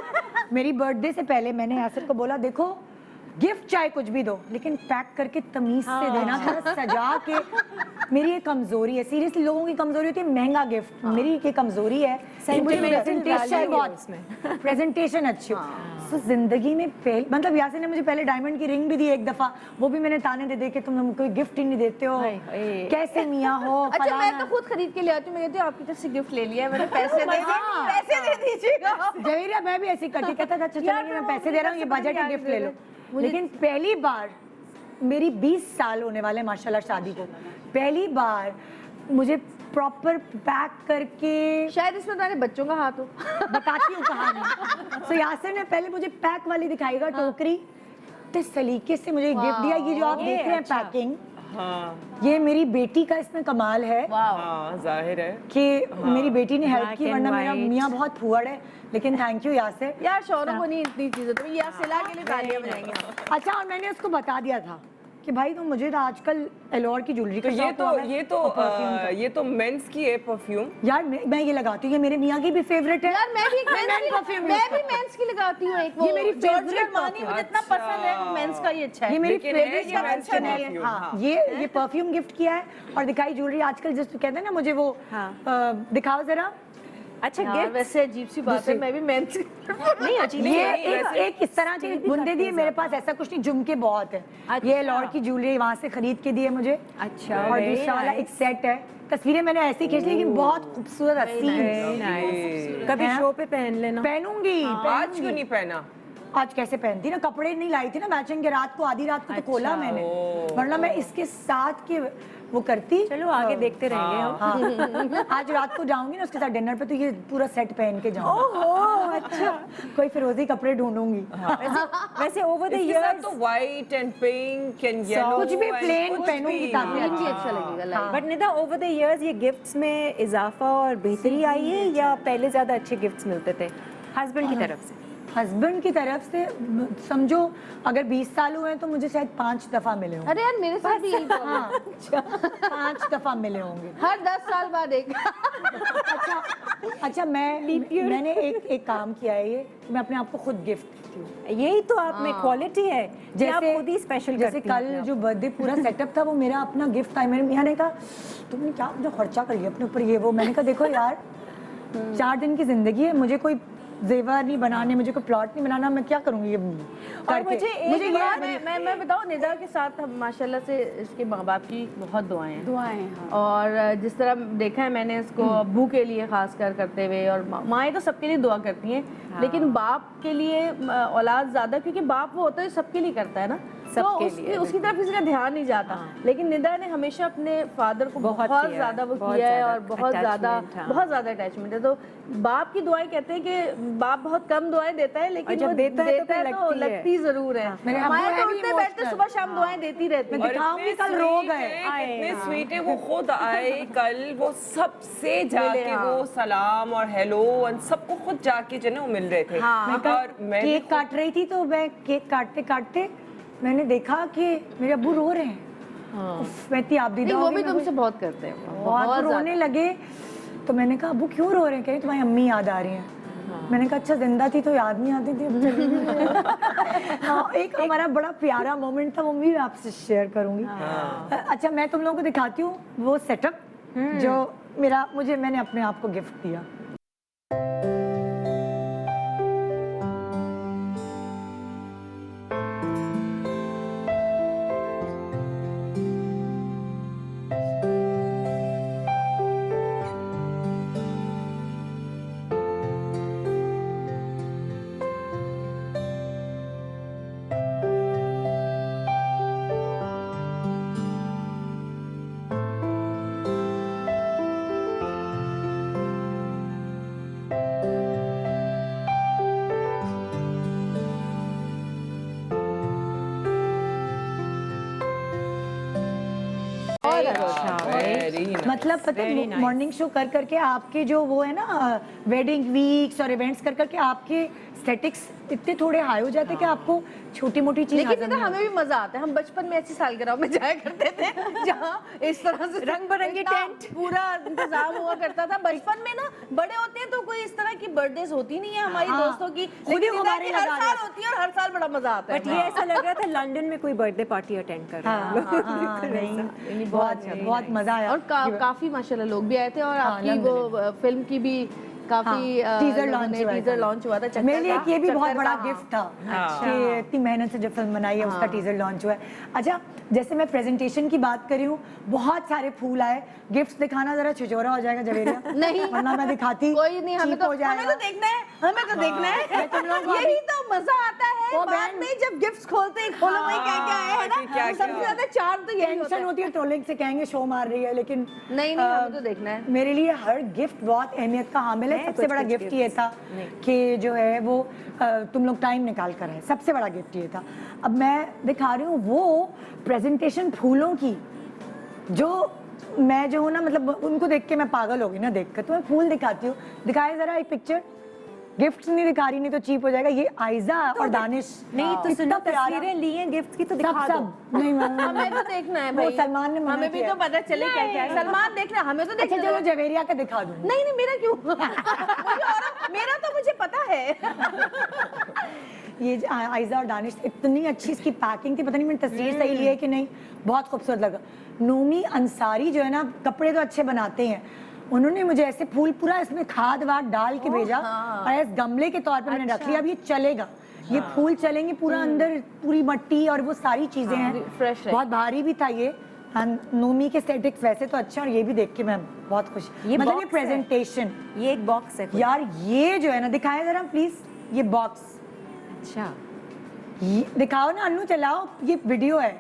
मेरी बर्थडे से पहले मैंने यासिर को बोला देखो गिफ्ट चाहे कुछ भी दो लेकिन पैक करके तमीज से देना, थोड़ा सजा के। मेरी ये कमजोरी है, सीरियसली लोगों की कमजोरी होती है महंगा गिफ्ट, मेरी ये कमजोरी है कि मुझे प्रेजेंटेशन बहुत, प्रेजेंटेशन अच्छी हो। तो जिंदगी में पहले, मतलब यासिर ने मुझे पहले डायमंड की रिंग भी दी एक दफा, वो भी मैंने ताने दे दे के तुम हमको कोई गिफ्ट ही नहीं देते हो, कैसे मियाँ हो। अच्छा, मैं तो खुद खरीद के ले आती हूँ, मैं कहती हूँ आपकी तरफ से गिफ्ट ले लिया है मैंने, पैसे दे दीजिएगा। जवेरिया मैं भी ऐसी करती, कहता था अच्छा चलेंगे मैं पैसे दे रहा हूँ, ये बजट है गिफ्ट ले लो। लेकिन पहली बार, मेरी 20 साल होने वाले माशाल्लाह शादी को, पहली बार मुझे प्रॉपर पैक करके, शायद इसमें तुम्हारे बच्चों का हाथ हो। बताती हूँ कहानी। तो यासिर ने पहले मुझे पैक वाली दिखाएगा टोकरी, तो इस सलीके से मुझे गिफ्ट दिया। ये जो आप देख रहे हैं पैकिंग, हाँ ये मेरी बेटी का इसमें कमाल है हाँ जाहिर है कि मेरी बेटी ने हेल्प की, वरना मेरा मियाँ बहुत फुअड़ है। लेकिन थैंक यू यासिर। यार शौरों को नहीं इतनी चीजें, तो ये सिला के लिए तालियां बजाएंगे। अच्छा, और मैंने उसको बता दिया था कि भाई तुम मुझे तो आजकल एलोर की ज्वेलरी तो का शौक हुआ है। ये तो मेंस की है परफ्यूम। यार मैं ये लगाती हूँ, ये मेरे मियाँ की भी फेवरेट है। यार मैं भी परफ्यूम मेंस की लगाती हूँ एक, वो ये मेरी जॉर्जियो favorite अरमानी मुझे इतना पसंद है, वो मेंस का ही अच्छा है। ये मेरी लेकिन है फेवरेट ये men's का perfume, हाँ, हाँ। ये परफ्यूम गिफ्ट किया है और दिखाई ज्वेलरी आजकल जिस कहते हैं ना मुझे वो दिखाओ जरा। अच्छा यार गिफ्ट वैसे अजीब सी बात है, मैं भी मेंस नहीं अजीब ये एक इस तरह के बुंदे दिए, मेरे पास ऐसा कुछ नहीं, झुमके बहुत है। ये एलोर की ज्वेलरी वहाँ से खरीद के दिए मुझे। अच्छा, और दूसरा वाला एक सेट है, तस्वीरें मैंने ऐसी खींच ली लेकिन बहुत खूबसूरत हसीन। कभी शो पे पहन लेना। पहनूंगी आज क्यों नहीं पहना? आज कैसे पहनती ना, कपड़े नहीं लाई थी ना मैचिंग के, रात को आधी रात को तो खोला मैंने, वरना मैं इसके साथ के वो करती। चलो आगे देखते रहेंगे हम। हाँ। आज रात को जाऊंगी ना उसके साथ डिनर पे तो ये पूरा सेट पहन के जाऊंगी। ओहो अच्छा। कोई फिरोजी कपड़े ढूंढूंगी। वैसे ओवर द इसके साथ इयर्स तो white and pink and yellow कुछ भी प्लेन पहनूंगी ताकि भी अच्छा लगेगा। But Nida over the years ये गिफ्ट्स में इजाफा और बेहतरी आई है या पहले ज्यादा अच्छे गिफ्ट्स मिलते थे हस्बैंड की तरफ से? हस्बैंड की तरफ से समझो अगर 20 साल हुए हैं तो मुझे शायद 5 दफा मिले होंगे। अरे यार मेरे साथ भी यही प्रॉब्लम है। हाँ 5 दफा मिले होंगे। हर 10 साल बाद एक। अच्छा मैंने एक काम किया है, ये मैं अपने आप को खुद गिफ्ट देती हूँ। यही तो आप में क्वालिटी है, जैसे आप खुद ही स्पेशल जैसे कल जो बर्थडे पूरा सेटअप था वो मेरा अपना गिफ्ट था। मेरे मियाँ ने कहा तुमने क्या जो खर्चा कर लिया अपने ऊपर, ये वो। मैंने कहा देखो यार 4 दिन की जिंदगी है, मुझे कोई जेवर नहीं बनाने, मुझे कोई प्लॉट नहीं बनाना, मैं क्या करूँगी ये और मुझे ये मैं बताऊं, निदा के साथ हम माशाल्लाह से इसके माँ बाप की बहुत दुआएं हैं। दुआएं, हाँ। और जिस तरह देखा है मैंने इसको अब्बू के लिए खास कर करते हुए, और माएँ तो सबके लिए दुआ करती हैं, लेकिन बाप के लिए औलाद ज्यादा, क्योंकि बाप वो होता है सबके लिए करता है ना, तो उसकी तरफ किसी का ध्यान नहीं जाता। लेकिन निदा ने हमेशा अपने फादर को बहुत ज्यादा वो किया है, और बहुत ज्यादा अटैचमेंट है। तो बाप की दुआएं, कहते हैं कि बाप बहुत कम दुआएं देता है, लेकिन वो देता है तो लगती जरूर है। माएँ तो उठते बैठते सुबह शाम दुआएं देती रहती हैं। और इतने कल रो गए, कितने स्वीट है, वो खुद आए कल, वो सबसे जाके वो सलाम और हेलो और सबको खुद जाके जो है ना वो मिल रहे थे। और मैं केक काट रही थी तो मैं केक काटते काटते मैंने देखा कि मेरे अब्बू रो रहे हैं। उफ, मैं इतनी आबदीदा वो हो भी गई, तुमसे बहुत करते हैं, बहुत रोने लगे। तो मैंने कहा अब्बू क्यों रो रहे हैं? कह रही तुम्हारी अम्मी याद आ रही हैं। मैंने कहा अच्छा जिंदा थी तो याद नहीं आती थी, अब चली गई। हाँ, एक हमारा बड़ा प्यारा मोमेंट था, वो भी मैं आपसे शेयर करूंगी। अच्छा, मैं तुम लोगों को दिखाती हूँ वो सेटअप जो मैंने अपने आप को गिफ्ट दिया। मतलब पता है मॉर्निंग शो कर करके आपके जो वो है ना वेडिंग वीक्स और इवेंट्स कर करके आपके स्टैटिक्स इतने थोड़े हाई हो जाते हैं कि आपको छोटी मोटी चीज लेकिन हमें भी मजा आता है। हम बचपन में ऐसी सालगिरह में जाया करते थे जहाँ इस तरह से रंग बिरंगी टेंट पूरा इंतजाम हुआ करता था। बचपन में ना बड़े होते हैं तो कोई इस तरह की बर्थडेज होती नहीं है हमारी दोस्तों की, लेकिन हमारी हर साल होती है और हर साल बड़ा मजा आता है। बट ये ऐसा लग रहा था लंदन में कोई बर्थडे पार्टी अटेंड कर रहा है। बहुत मजा आया। और काफी माशाल्लाह लोग भी आए थे, और आपकी वो फिल्म की भी काफी टीजर लॉन्च हुआ था। मेरे लिए ये भी बहुत बड़ा गिफ्ट था कि इतनी मेहनत से जो फिल्म बनाई है उसका टीजर लॉन्च हुआ है। अच्छा, जैसे मैं प्रेजेंटेशन की बात करी हूँ, बहुत सारे फूल आए। गिफ्ट्स दिखाना जरा छिछोरा हो जाएगा जवेरिया, नहीं वरना मैं दिखाती कोई नहीं, हमें तो देखना है, यही तो मजा आता है बाद में जब गिफ्ट्स खोलते हैं, खोलो भाई क्या क्या है ना, सबसे ज्यादा चार तो यही टेंशन होती है, ट्रोलिंग से कहेंगे शो मार रही है, लेकिन नहीं हमें तो देखना है। मेरे लिए हर गिफ्ट बहुत अहमियत का हामिल है। सबसे बड़ा गिफ्ट ये था कि जो है वो तुम लोग टाइम निकाल कर आए, सबसे बड़ा गिफ्ट ये था। अब मैं दिखा रही हूँ वो प्रेजेंटेशन फूलों की, जो मैं जो हूँ ना, मतलब उनको देख के मैं पागल हो गई ना देख कर। तो मैं फूल दिखाती हूँ, दिखाए जरा एक पिक्चर। गिफ्ट्स नहीं दिखा रही, नहीं तो चीप हो जाएगा। ये आयजा और दानिश नहीं तो सुनो, तस्वीरें ली हैं गिफ्ट की तो दिखा दो। नहीं हमें तो देखना है भाई, सलमान ने हमें भी तो पता चले क्या क्या है। सलमान देखना, हमें तो देखना। चलो जवेरिया का दिखा दूँ। नहीं मेरा क्यों मेरा तो मुझे पता है। ये आयजा और दानिश, इतनी अच्छी इसकी पैकिंग थी, पता नहीं मैंने तस्वीर सही ली है कि नहीं, बहुत खूबसूरत लगा। नोमी अंसारी जो है ना, कपड़े तो अच्छे बनाते हैं, उन्होंने मुझे ऐसे फूल पूरा इसमें खाद वाद डाल के भेजा और ऐसे गमले के तौर पे मैंने रख लिया। अब ये चलेगा, ये फूल चलेंगे पूरा अंदर, पूरी मट्टी और वो सारी चीजें हैं। फ्रेश है, बहुत भारी भी था ये। नोमी के स्टेटिक्स वैसे तो अच्छे, और ये भी देख के मैं बहुत खुश। ये मतलब ये प्रेजेंटेशन, ये एक बॉक्स है यार ये जो है ना, दिखाए जरा प्लीज ये बॉक्स। अच्छा, ये दिखाओ ना अन्नू, चलाओ, ये वीडियो है।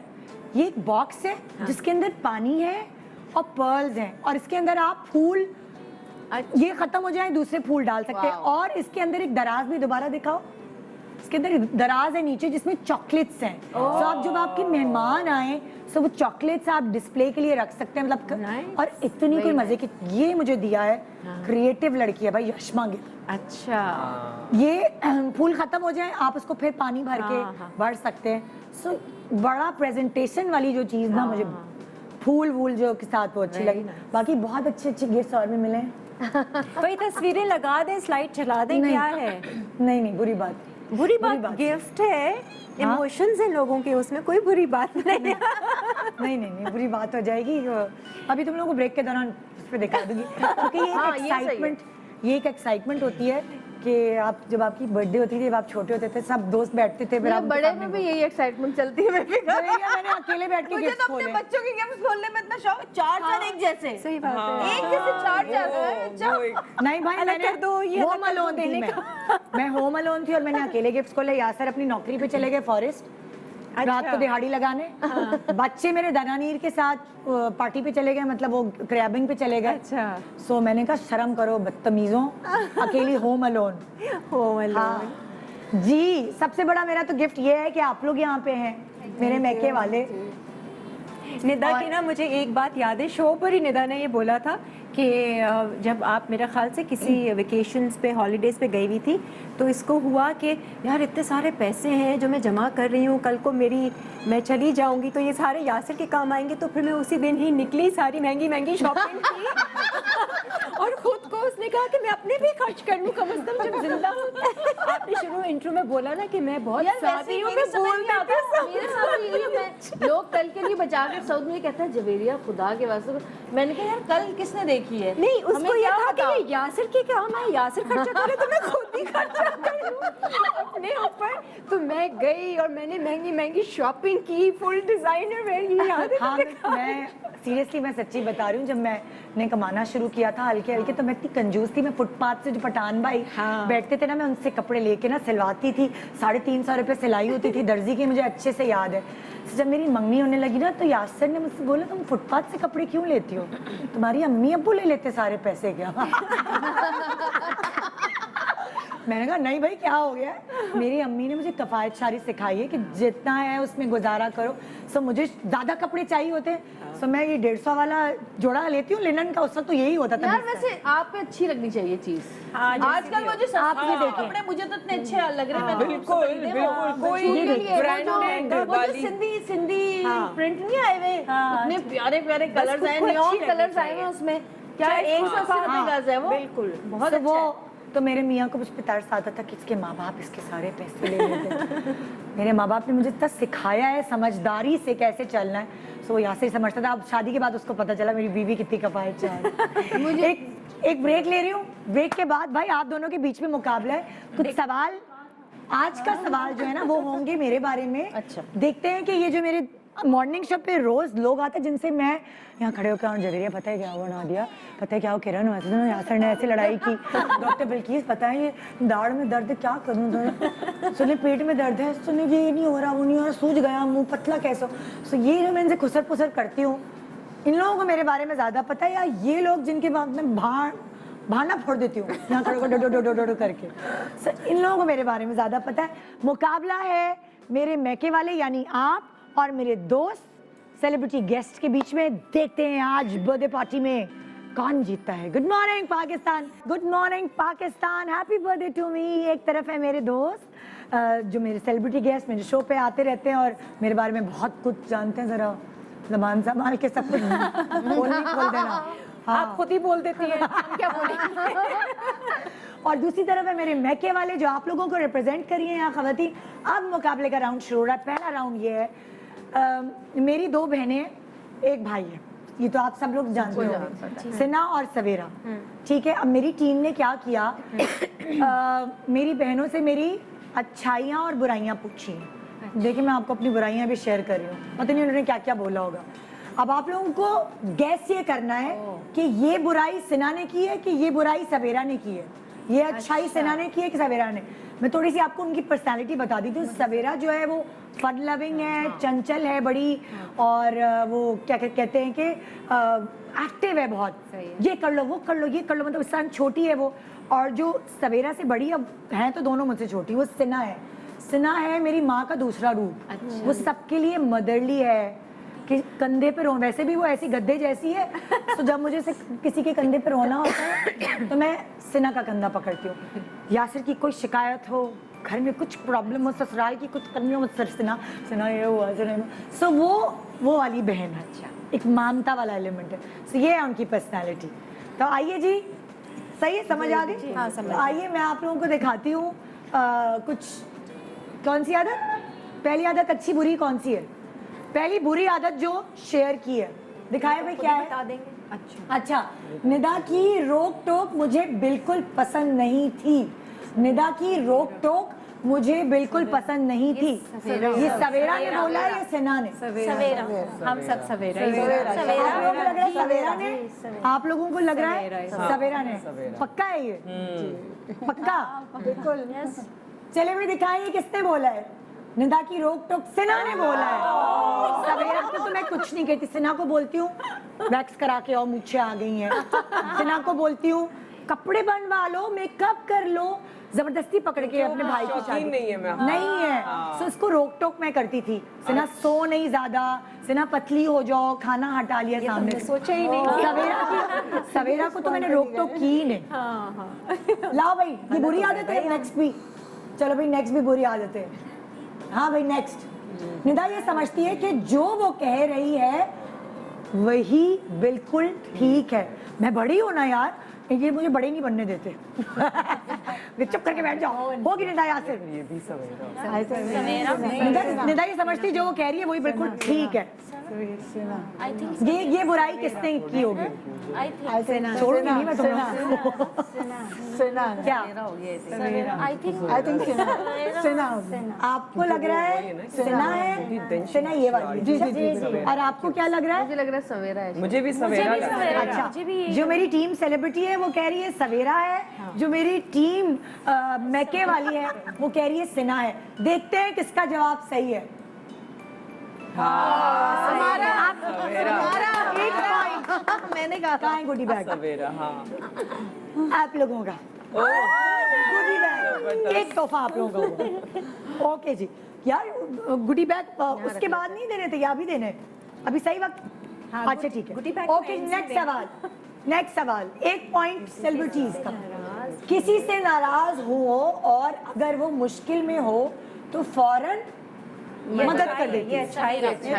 ये एक बॉक्स है जिसके अंदर पानी है और पर्ल्स हैं, और इसके अंदर आप फूल, ये खत्म हो जाए दूसरे फूल डाल सकते हैं। और इसके अंदर एक दराज भी, दोबारा दिखाओ, इसके अंदर एक दराज है नीचे जिसमें चॉकलेट्स हैं। तो आप जब आपके मेहमान आए तो वो चॉकलेट्स आप डिस्प्ले के लिए रख सकते हैं, मतलब। और इतनी कोई मजे की, ये मुझे दिया है क्रिएटिव लड़की है भाई, यशमा गिल। अच्छा, ये फूल खत्म हो जाए आप उसको फिर पानी भर के भर सकते हैं। सो बड़ा प्रेजेंटेशन वाली जो चीज़ ना, मुझे फूल वूल जो के साथ वो अच्छी लगी। बाकी बहुत अच्छे अच्छे गिफ्ट्स और भी मिले। भाई तस्वीरें लगा दें, स्लाइड चला दें, क्या है? नहीं बुरी बात, बुरी बात गिफ्ट है, इमोशंस हैं लोगों के, उसमें कोई बुरी बात नहीं। नहीं बुरी बात हो जाएगी। अभी तुम लोगों को ब्रेक के दौरान उस पर दिखा दूंगी, क्योंकि ये एक एक्साइटमेंट होती है कि आप जब आपकी बर्थडे होती थी, जब आप छोटे होते थे, सब दोस्त बैठते थे, फिर मेरे आप बड़े में भी यही एक्साइटमेंट चलती है मेरे घर। मैंने अकेले बैठ के मुझे गिफ्ट तो अपने खोले। बच्चों के गिफ्ट खोलने में इतना शौक, चार एक जैसे, सही बात है। एक जैसे चार नहीं भाई, मैंने कर दो, ये अलग होम कर दो अलोन थी देने मैं होम अलोन थी और मैंने अकेले गिफ्ट खोले। यासर अपनी नौकरी पे चले गए फॉरेस्ट, रात को दिहाड़ी लगाने। बच्चे मेरे दनानीर के साथ पार्टी पे चले गए, मतलब वो क्रैबिंग पे चले गए। अच्छा। सो मैंने कहा शर्म करो बदतमीजों, अकेली होम अलोन। हाँ जी, सबसे बड़ा मेरा तो गिफ्ट ये है कि आप लोग यहाँ पे हैं, मेरे मैके वाले। निदा की ना मुझे एक बात याद है, शो पर ही निदा ने ये बोला था कि जब आप मेरा ख्याल से किसी वेकेशंस पे हॉलीडेज पे गई हुई थी, तो इसको हुआ कि यार इतने सारे पैसे हैं जो मैं जमा कर रही हूँ, कल को मैं चली जाऊंगी तो ये सारे यासिर के काम आएंगे। तो फिर मैं उसी दिन ही निकली, सारी महंगी महंगी शॉपिंग की और खुद को उसने कहा कि मैं अपने भी खर्च कर लूँ कम से कम जब जिंदा हूँ। आपने शुरू इंट्रो में बोला ना कि मैं बहुत सादी हूँ, मैं बोल मेरे साथ भी यही है। मैं लोग कल के लिए बचा कर साउथ में कहता है जवेरिया खुदा के वास्ते, मैंने कहा यार कल किसने देखी है? नहीं, उसको हमें ये क्या था कि बताओ? ये यासिर के काम है, यासिर खर्चा करे तो मैं खुद ही खर्चा करूं अपने ऊपर। तो मैं गई और मैंने महंगी महंगी शॉपिंग की, फुल डिजाइनर वेयर, ये याद है? हाँ, मैं सीरियसली मैं सच्ची बता रही हूँ, जब मैंने कमाना शुरू किया था हल्के हल्के, तो मैं इतनी कंजूस थी। मैं फुटपाथ से जो पठान भाई बैठते थे ना, मैं उनसे कपड़े लेके ना सिलवाती थी। 350 रुपये सिलाई होती थी दर्जी की, मुझे अच्छे से याद है। तो जब मेरी मंगनी होने लगी ना, तो यासर ने मुझसे बोला तुम फुटपाथ से कपड़े क्यों लेती हो, तुम्हारी अम्मी अब्बू ले लेते सारे पैसे क्या? मैंने कहा नहीं भाई, क्या हो गया है? मेरी अम्मी ने मुझे कफायत शारी सिखाई है कि जितना है उसमें गुजारा करो। सो मुझे ज़्यादा कपड़े चाहिए होते हैं, सो मैं ये 150 वाला जोड़ा लेती हूँ लिनन का। उस वक्त तो यही होता था। यार वैसे आप पे अच्छी लगनी चाहिए चीज। आजकल वो जो सस्ते कपड़े मुझे तो इतने अच्छे लग रहे हैं, मैं बिल्कुल बिल्कुल, कोई ब्रांडेड वाली सिंधी प्रिंट नहीं आए हुए, इतने प्यारे प्यारे कलर्स आए, नियॉन कलर्स आए हुए उसमें। क्या 180 रुपए गज है वो? बिल्कुल, बहुत अच्छा है। तो मेरे मियाँ को मुझ पे तरस आता था कि इसके माँ बाप इसके सारे पैसे ले लेते। मेरे माँ बाप ने मुझे इतना सिखाया है समझदारी से कैसे चलना है। सो वो यासिर समझता था। अब शादी के बाद उसको पता चला मेरी बीवी कितनी कफायत चाह। मुझे एक ब्रेक ले रही हूँ। ब्रेक के बाद भाई आप दोनों के बीच में मुकाबला है। कुछ सवाल, आज का सवाल जो है ना वो होंगे मेरे बारे में। अच्छा, देखते हैं कि ये जो मेरे मॉर्निंग शो पे रोज लोग आते हैं जिनसे मैं यहाँ खड़े होकर जवेरिया पता है क्या हुआ नादिया, पता है क्या हो किरण, वैसे तो यासर ने ऐसे लड़ाई की, डॉक्टर बिल्किस पता है ये दाढ़ में दर्द है क्या करूँ, सुने पेट में दर्द है, सुने ये नहीं हो रहा वो नहीं हो रहा, सूज गया मुंह पतला कैसे हो। सो ये जो मैं इनसे खुसर पुसर करती हूँ, इन लोगों को मेरे बारे में ज़्यादा पता है, या ये लोग जिनके बाद में भाना फोड़ देती हूँ यहाँ खड़े होकर डो डो डो डो करके। सो इन लोगों को मेरे बारे में ज़्यादा पता है। मुकाबला है मेरे मैके वाले यानी आप और मेरे दोस्त सेलिब्रिटी गेस्ट के बीच में। देखते हैं आज बर्थडे पार्टी में कौन जीतता है। Good morning Pakistan, good morning Pakistan, happy birthday to me. एक तरफ है मेरे दोस्त जो मेरे सेलिब्रिटी गेस्ट मेरे शो पे आते रहते हैं और मेरे बारे में बहुत कुछ जानते हैं। ज़रा ज़बान संभाल के सब कुछ खोल देना। आप खुद ही बोल देती हैं, क्या बोलेंगे। और दूसरी तरफ है मेरे मैके वाले जो आप लोगों को रिप्रेजेंट करिए यहाँ खवातीन। अब मुकाबले का राउंड शुरू हो रहा है। पहला राउंड ये है, मेरी 2 बहनें एक भाई है, ये तो आप सब लोग जानते हो, सिना और सवेरा। ठीक है, अब मेरी टीम ने क्या किया, मेरी बहनों से मेरी अच्छाइयाँ और बुराइयाँ पूछी। देखिए मैं आपको अपनी बुराइयाँ भी शेयर कर रही हूँ, पता नहीं उन्होंने क्या क्या बोला होगा। अब आप लोगों को गैस ये करना है कि ये बुराई सिना ने की है कि ये बुराई सवेरा ने की है, ये अच्छाई सिना ने की है कि सवेरा ने। मैं थोड़ी सी आपको उनकी पर्सनालिटी बता दी थी। सवेरा जो है वो फन लविंग है, चंचल है बड़ी, और वो क्या कहते हैं कि एक्टिव है बहुत, ये कर लो वो कर लो ये कर लो, मतलब इस टाइम छोटी है वो। और जो सवेरा से बड़ी, अब हैं तो दोनों मुझसे छोटी, वो सिना है। सिना है मेरी माँ का दूसरा रूप। अच्छा। वो सबके लिए मदरली है कि कंधे पे रो, वैसे भी वो ऐसी गद्दे जैसी है, तो जब मुझे किसी के कंधे पे रोना होता है तो मैं सिना का कंधा पकड़ती हूँ। यासिर की कोई शिकायत हो, घर में कुछ प्रॉब्लम हो, ससुराल की कुछ कमी हो, सिना ये हुआ सो वो वाली बहन है। अच्छा, एक ममता वाला एलिमेंट है। सो ये है उनकी पर्सनैलिटी। तो आइए जी, सही है, समझ आ गई? हाँ समझ। आइए मैं आप लोगों को दिखाती हूँ कुछ। कौन सी आदत, पहली आदत अच्छी बुरी कौन सी है? पहली बुरी आदत जो शेयर की है, दिखाए भाई क्या है? बता देंगे। अच्छा, निदा की रोक टोक मुझे बिल्कुल पसंद नहीं थी। निदा की रोक टोक मुझे बिल्कुल पसंद नहीं थी। ये सवेरा ने बोला है या सिना ने? सवेरा। हम सब सवेरा ही आप लोगों को लग रहा है सवेरा ने? आप लोगों को लग रहा है सवेरा ने? पक्का है ये? पक्का? बिल्कुल। चले भी दिखाएं किसने बोला है। निदा की रोक टोक सिना ने बोला है। सवेरा को तो मैं कुछ नहीं कहती, सिना को बोलती हूँ वैक्स करा के और मुझे आ गई हैं। सिना को बोलती हूँ कपड़े बनवा लो, मेकअप कर लो, जबरदस्ती पकड़ के अपने भाई की शादी। नहीं है मैं। नहीं है, तो इसको रोक टोक मैं करती थी। सिना सो नहीं ज्यादा, सिना पतली हो जाओ, खाना हटा लिया सामने से। सोचा ही नहीं। सवेरा को तो मैंने रोक टोक की ही नहीं। लाओ भाई, ये बुरी आदत है। नेक्स्ट भी, चलो भाई नेक्स्ट भी बुरी आदत है। हाँ भाई नेक्स्ट। निदा ये समझती है कि जो वो कह रही है वही बिल्कुल ठीक है। मैं बड़ी हूं ना यार, ये मुझे बड़े नहीं बनने देते। चुप करके बैठ जाओ, होगी निदा यहाँ से। ये भी सवेरा। निदा ये समझती जो वो कह रही है वही बिल्कुल ठीक है। आई थिंक ये बुराई किसने की होगी? आई थिंक छोड़ूंगी नहीं मैं तुम्हें। सिना। क्या आई थिंक आई थिंक सिना। आपको लग रहा है सिना है? सिना ये वाली। जी। और आपको क्या लग रहा है? मुझे लग रहा है सवेरा है। मुझे भी सवेरा लगा। अच्छा, मुझे भी जो मेरी टीम सेलिब्रिटी है वो कह रही है सवेरा है, जो मेरी टीम मैके वाली है वो कह रही है सिना है। देखते हैं किसका जवाब सही है। हमारा एक पॉइंट मैंने कहा कहाँ है गुडी बैग? सवेरा, हाँ। आप लोगों का गुडी बैग, एक तोहफा आप लोगों का होगा। ओके जी यार, गुडी बैग उसके बाद नहीं देने थे या अभी देने? अभी सही वक्त? अच्छा ठीक है। ओके नेक्स्ट सवाल। नेक्स्ट सवाल, एक पॉइंट सेलिब्रिटीज का। किसी से नाराज हो और अगर वो मुश्किल में हो तो फौरन मदद कर देती है। ये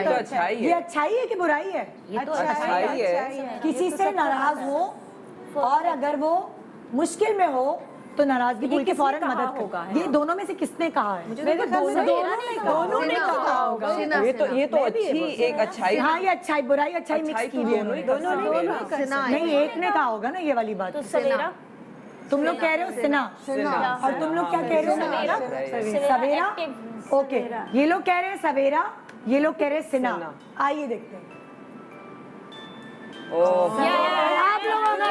तो अच्छाई ये है। अच्छाई है कि बुराई है? अच्छाई है। किसी से नाराज हो और अगर वो मुश्किल में हो तो नाराजगी भूल के फौरन मदद होगा। ये दोनों में से किसने कहा है? दोनों ने कहा होगा। ये तो अच्छी एक अच्छाई। हाँ ये अच्छाई बुराई अच्छाई मिक्स की हुई है। दोनों ने। नहीं एक ने कहा होगा ना ये वाली बात। तो सवेरा। तुम लोग कह रहे हो सिना और तुम लोग क्या कह रहे हो? सवेरा। ओके, ये लोग कह रहे हैं सवेरा, ये लोग कह रहे हैं सिना। आइए देखते हैं। आप लोगों का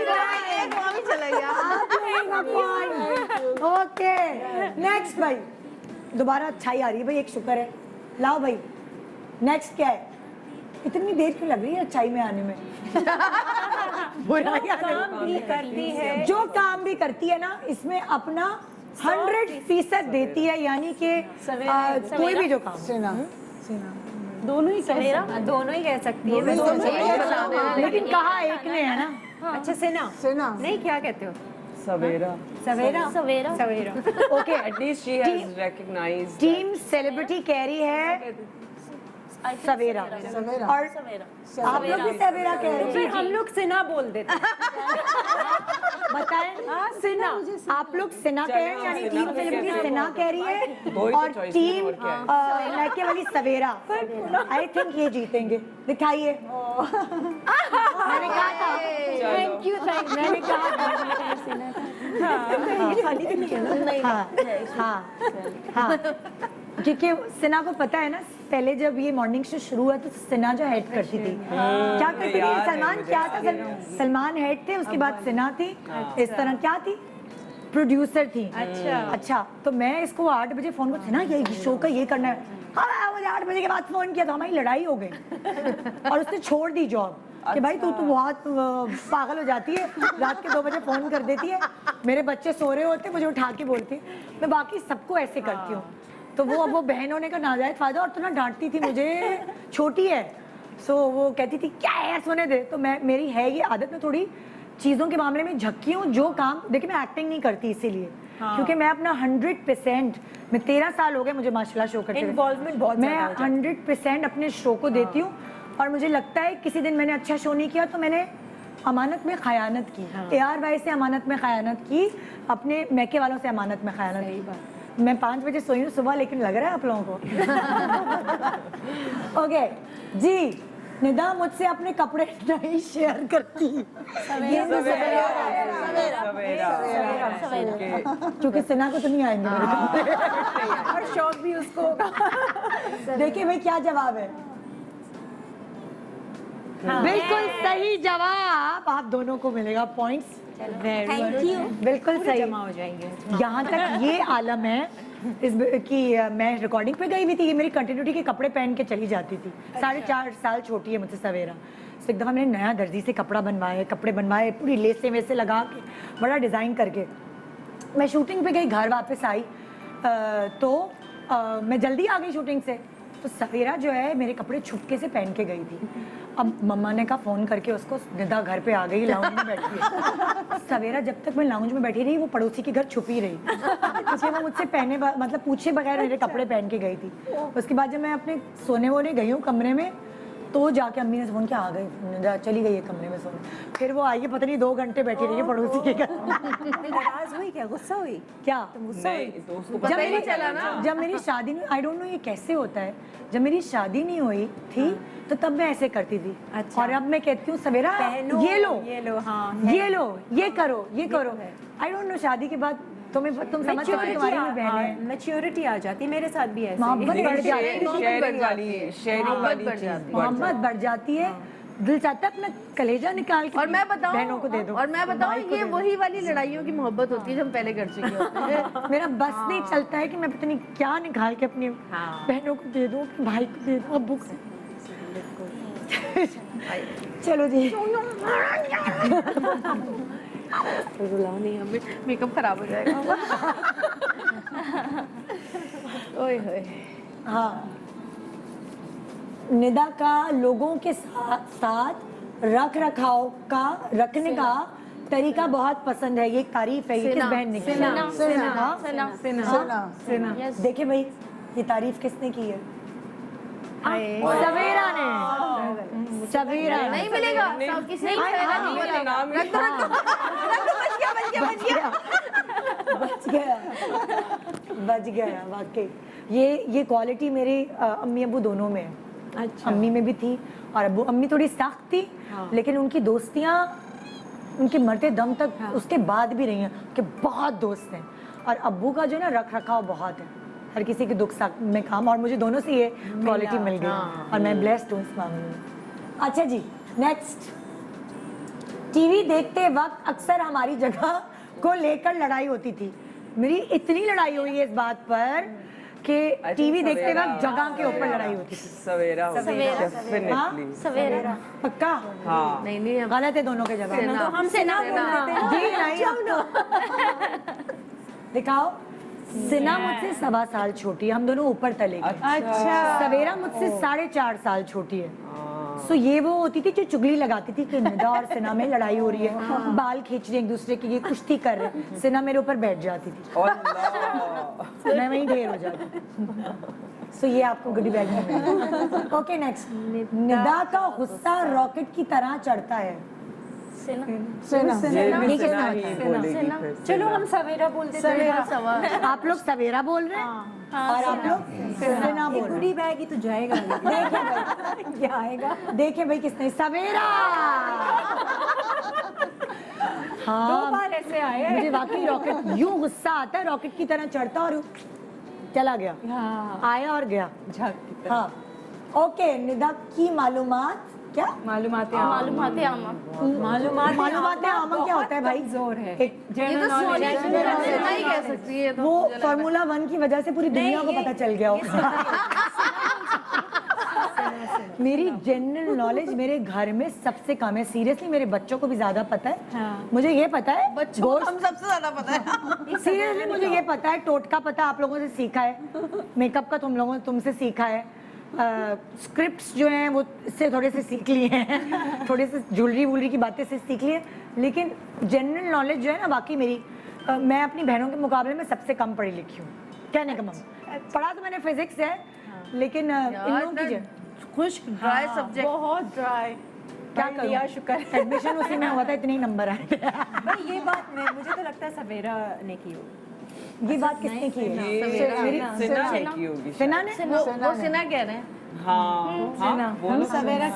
पॉइंट। ओके नेक्स्ट भाई, दोबारा अच्छाई आ रही है भाई, एक शुक्र है। लाओ भाई नेक्स्ट क्या है? इतनी देर क्यों लग रही है अच्छाई में आने में? बुराई भी करती है। जो काम भी करती है ना इसमें अपना 100% देती है, यानी कि कोई भी जो काम। सिना। दोनों ही सवेरा, दोनों ही कह सकती है। लेकिन कहा एक ने है ना। अच्छा सिना। सिना। नहीं क्या कहते हो? Savera. Savera. Savera. Savera. Okay At least she has recognized. Team celebrity कह रही है सवेरा सवेरा। और सवेरा। आप लोग भी सवेरा कह रहे फिर हैं। हम लोग सिना बोल देते हैं। बताएं सिना। आप लोग सिना कह रहे हैं, यानी सिना टीम तो सेलिब्रिटी कहते सिना कह रही है दो ही तो और choice टीम है, और क्या मैके वाली सवेरा। आई थिंक ये जीतेंगे। दिखाइए। मैंने कहा था। थैंक यू मैंने कहा था। हाँ हाँ, क्योंकि सिना को पता है ना, पहले जब ये मॉर्निंग शो शुरू हुआ तो सिना जो हेड करती थी। क्या करती थी? याद है सलमान मुझे। क्या था? सलमान हेड थे, उसके बाद सिना थी। इस तरह क्या थी? प्रोड्यूसर थी। अच्छा, तो मैं इसको 8 बजे फोन को सिना ये शो का ये करना है। हाँ मुझे 8 बजे के बाद फोन किया तो हमारी लड़ाई हो गई और उसने छोड़ दी जॉब कि भाई तू तो बहुत पागल हो जाती है, रात के 2 बजे फोन कर देती है, मेरे बच्चे सो रहे होते मुझे उठा के बोलती है। मैं बाकी सबको ऐसे करती हूँ। तो वो बहन होने का नाजायज फायदा, और तो ना डांटती थी मुझे, छोटी है सो वो कहती थी क्या है सोने दे। तो मेरी है ये आदत, में थोड़ी चीज़ों के मामले में झक्की हूँ। जो काम देखिए मैं एक्टिंग नहीं करती इसीलिए, क्योंकि मैं अपना 100%, मैं 13 साल हो गए मुझे माशाल्लाह शो करते हुए, इन्वॉल्वमेंट बहुत मैं 100% अपने शो को देती हूँ। और मुझे लगता है किसी दिन मैंने अच्छा शो नहीं किया तो मैंने अमानत में खयानत की। AR भाई से अमानत में खयानत की, अपने मैके वालों से अमानत में खयानत की। मैं 5 बजे सोई हूँ सुबह, लेकिन लग रहा है आप लोगों को। ओके जी, निदा मुझसे अपने कपड़े नहीं शेयर करती क्योंकि सिन्हा को तो नहीं आएंगे मेरे कपड़े। और शौक भी उसको होगा। देखिए भाई क्या जवाब है। बिल्कुल सही जवाब, आप दोनों को मिलेगा पॉइंट्स। Thank you. बिल्कुल सही। जमा हो जाएंगे। यहाँ तक ये आलम है कि मैं रिकॉर्डिंग पे गई हुई थी, ये मेरी कंटिन्यूटी के कपड़े पहन के चली जाती थी। 4.5 साल छोटी है मुझसे सवेरा। तो एक दफ़ा मैंने नया दर्जी से कपड़े बनवाए पूरी लेसे वैसे लगा के बड़ा डिज़ाइन करके। मैं शूटिंग पे गई, घर वापस आई तो मैं जल्दी आ गई शूटिंग से, तो सवेरा जो है मेरे कपड़े छुपके से पहन के गई थी। अब मम्मा ने कहा फ़ोन करके उसको, निदा घर पे आ गई, लाउंज में बैठी है। सवेरा जब तक मैं लाउंज में बैठी रही, वो पड़ोसी के घर छुपी रही, क्योंकि वो मुझसे मतलब पूछे बगैर मेरे कपड़े पहन के गई थी। उसके बाद जब मैं अपने सोने वोने गई हूँ कमरे में, तो जाके अम्मी ने फ़ोन किया, आ गई निदा, चली गई है कमरे में सोने। फिर वो आई है, पता नहीं 2 घंटे बैठी रही है पड़ोसी के घर। नाराज हुई क्या, गुस्सा हुई? क्या गुस्सा हुई? जब मेरी शादी नहीं, आई डोंट नो ये कैसे होता है, जब मेरी शादी नहीं हुई थी तो तब मैं ऐसे करती थी। अच्छा। और अब मैं कहती हूँ सवेरा ये लो, हाँ, ये लो, ये करो, ये करो। आई डोंट नो शादी के बाद तुम समझ सकते हो, तुम्हारी भी बहन है, मैच्योरिटी आ जाती है। मेरे साथ भी ऐसे मोहब्बत बढ़ जाती है, शेयरिंग मोहब्बत बढ़ जाती है, दिल चाहता है अपना कलेजा निकाल के और मैं बताऊं, बहनों को दे दो। और मैं बताऊं, ये वही वाली लड़ाइयों की मोहब्बत होती है जो हम पहले कर चुके होते हैं। मेरा बस नहीं चलता है कि मैं पता नहीं क्या निकाल के अपनी बहनों को दे दूं, अपने भाई को दे दूं, अब्बू को। चलो जी, रुलाओ नहीं, हमें मेकअप खराब हो जाएगा। ओए होए। हाँ, निदा का लोगों के साथ रखने का तरीका बहुत पसंद है, ये एक तारीफ है। ये किस बहन ने की? सेना देखिए भाई, ये तारीफ किसने की है? सवेरा ने। सवेरा नहीं मिलेगा, किसी ने बच गया वाकई। ये क्वालिटी मेरे अम्मी अब्बू दोनों में है। अच्छा। अम्मी में भी थी और अब्बू, अम्मी थोड़ी सख्त थी, लेकिन उनकी दोस्तियाँ उनके मरते दम तक उसके बाद भी रही हैं, उनके बहुत दोस्त हैं। और अब्बू का जो है ना रख रखाव बहुत है, हर किसी के दुख सुख में काम, और मुझे दोनों से ये क्वालिटी मिल गई और मैं ब्लेस्ड हूँ इस मामले में। अच्छा जी, नेक्स्ट। टीवी देखते वक्त अक्सर हमारी जगह को लेकर लड़ाई होती थी। मेरी इतनी लड़ाई हुई है इस बात पर कि टीवी देखते वक्त जगह के ऊपर लड़ाई होती थी। सवेरा डेफिनेटली सवेरा पक्का? हाँ, नहीं गलत है दोनों के जवाब। तो हम सेना बोल देते हैं। जी नहीं, दिखाओ। सिन्हा मुझसे 1.25 साल छोटी है, हम दोनों ऊपर तले के। अच्छा। सवेरा मुझसे 4.5 साल छोटी है। सो ये वो होती थी जो चुगली लगाती थी कि निदा और सिन्हा में लड़ाई हो रही है, बाल खींच रहे एक दूसरे की, ये कुश्ती कर रहे। सिन्हा मेरे ऊपर बैठ जाती थी, मैं वहीं ढेर हो जाती। सो ये आपको गुडी बैग में मिला। Okay next. निदा का गुस्सा रॉकेट की तरह चढ़ता है। चलो हम सवेरा बोल देते हैं। आप लोग सवेरा बोल रहे हैं और आप लोग सिन्हा बोल रहे गुडी बैग ही तो जाएगा। हैं। क्या आएगा? देखे भाई किसने सवेरा। हाँ, 2 बार ऐसे आए। मुझे वाकई रॉकेट यूं गुस्सा आता है, रॉकेट की तरह चढ़ता और चला गया, आया और गया। हाँ, ओके। निदा की मालूमात क्या? मालूमाते आमा क्या होता है भाई? जोर है। ये तो सोने की नहीं कह सकती है, वो फार्मूला 1 की वजह से पूरी दुनिया को पता चल गया होगा। मेरी जनरल नॉलेज मेरे घर में सबसे कम है, सीरियसली। मेरे बच्चों को भी ज्यादा पता है। मुझे ये पता है, बच्चों को हम सबसे ज्यादा पता है। सीरियसली मुझे ये पता है, टोटका पता आप लोगों से सीखा है, मेकअप का तुमसे सीखा है, स्क्रिप्ट्स जो हैं वो इससे थोड़े से सीख लिए हैं, थोड़े से ज्वेलरी की बातें से सीख लिए। लेकिन जनरल नॉलेज जो है ना, बाकी मेरी मैं अपनी बहनों के मुकाबले में सबसे कम पढ़ी लिखी हूँ। कहने का मतलब, पढ़ा तो मैंने फिजिक्स है, लेकिन इन लोगों की खुश्क ड्राई सब्जेक्ट, बहुत ड्राई। क्या करूं? शुक्र एडमिशन उसी में हुआ था, इतने ही नंबर आए थे। भाई ये बात मुझे तो लगता है सवेरा ने की होगी। ये बात किसने की है? सिन्हा ने की होगी। सिन्हा ने? वो सिन्हा कह रहे हैं। हाँ हाँ बोलो सवेरा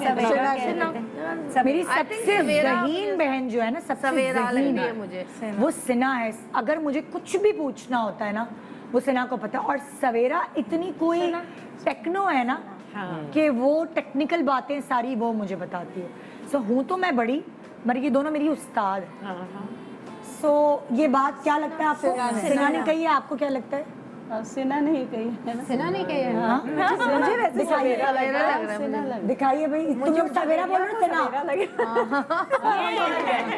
मेरी सबसे ज़हीन बहन जो है ना, सबसे सवेरा ज़हीन लगती है मुझे। वो सिना है। अगर मुझे कुछ भी पूछना होता है ना, वो सिना को पता है। और सवेरा इतनी कोई टेक्नो है ना कि वो टेक्निकल बातें सारी वो मुझे बताती है। सो हूँ तो मैं बड़ी, मगर ये दोनों मेरी उस्ताद है। सो ये बात क्या लगता है आपको? सिना ने कही है, आपको क्या लगता है? सेना नहीं कही है ना, सेना नहीं कही है। हाँ? मुझे वैसे दिखाइए, दिखाइए भाई। तुम लोग सवेरा बोल रहे हो, सिना?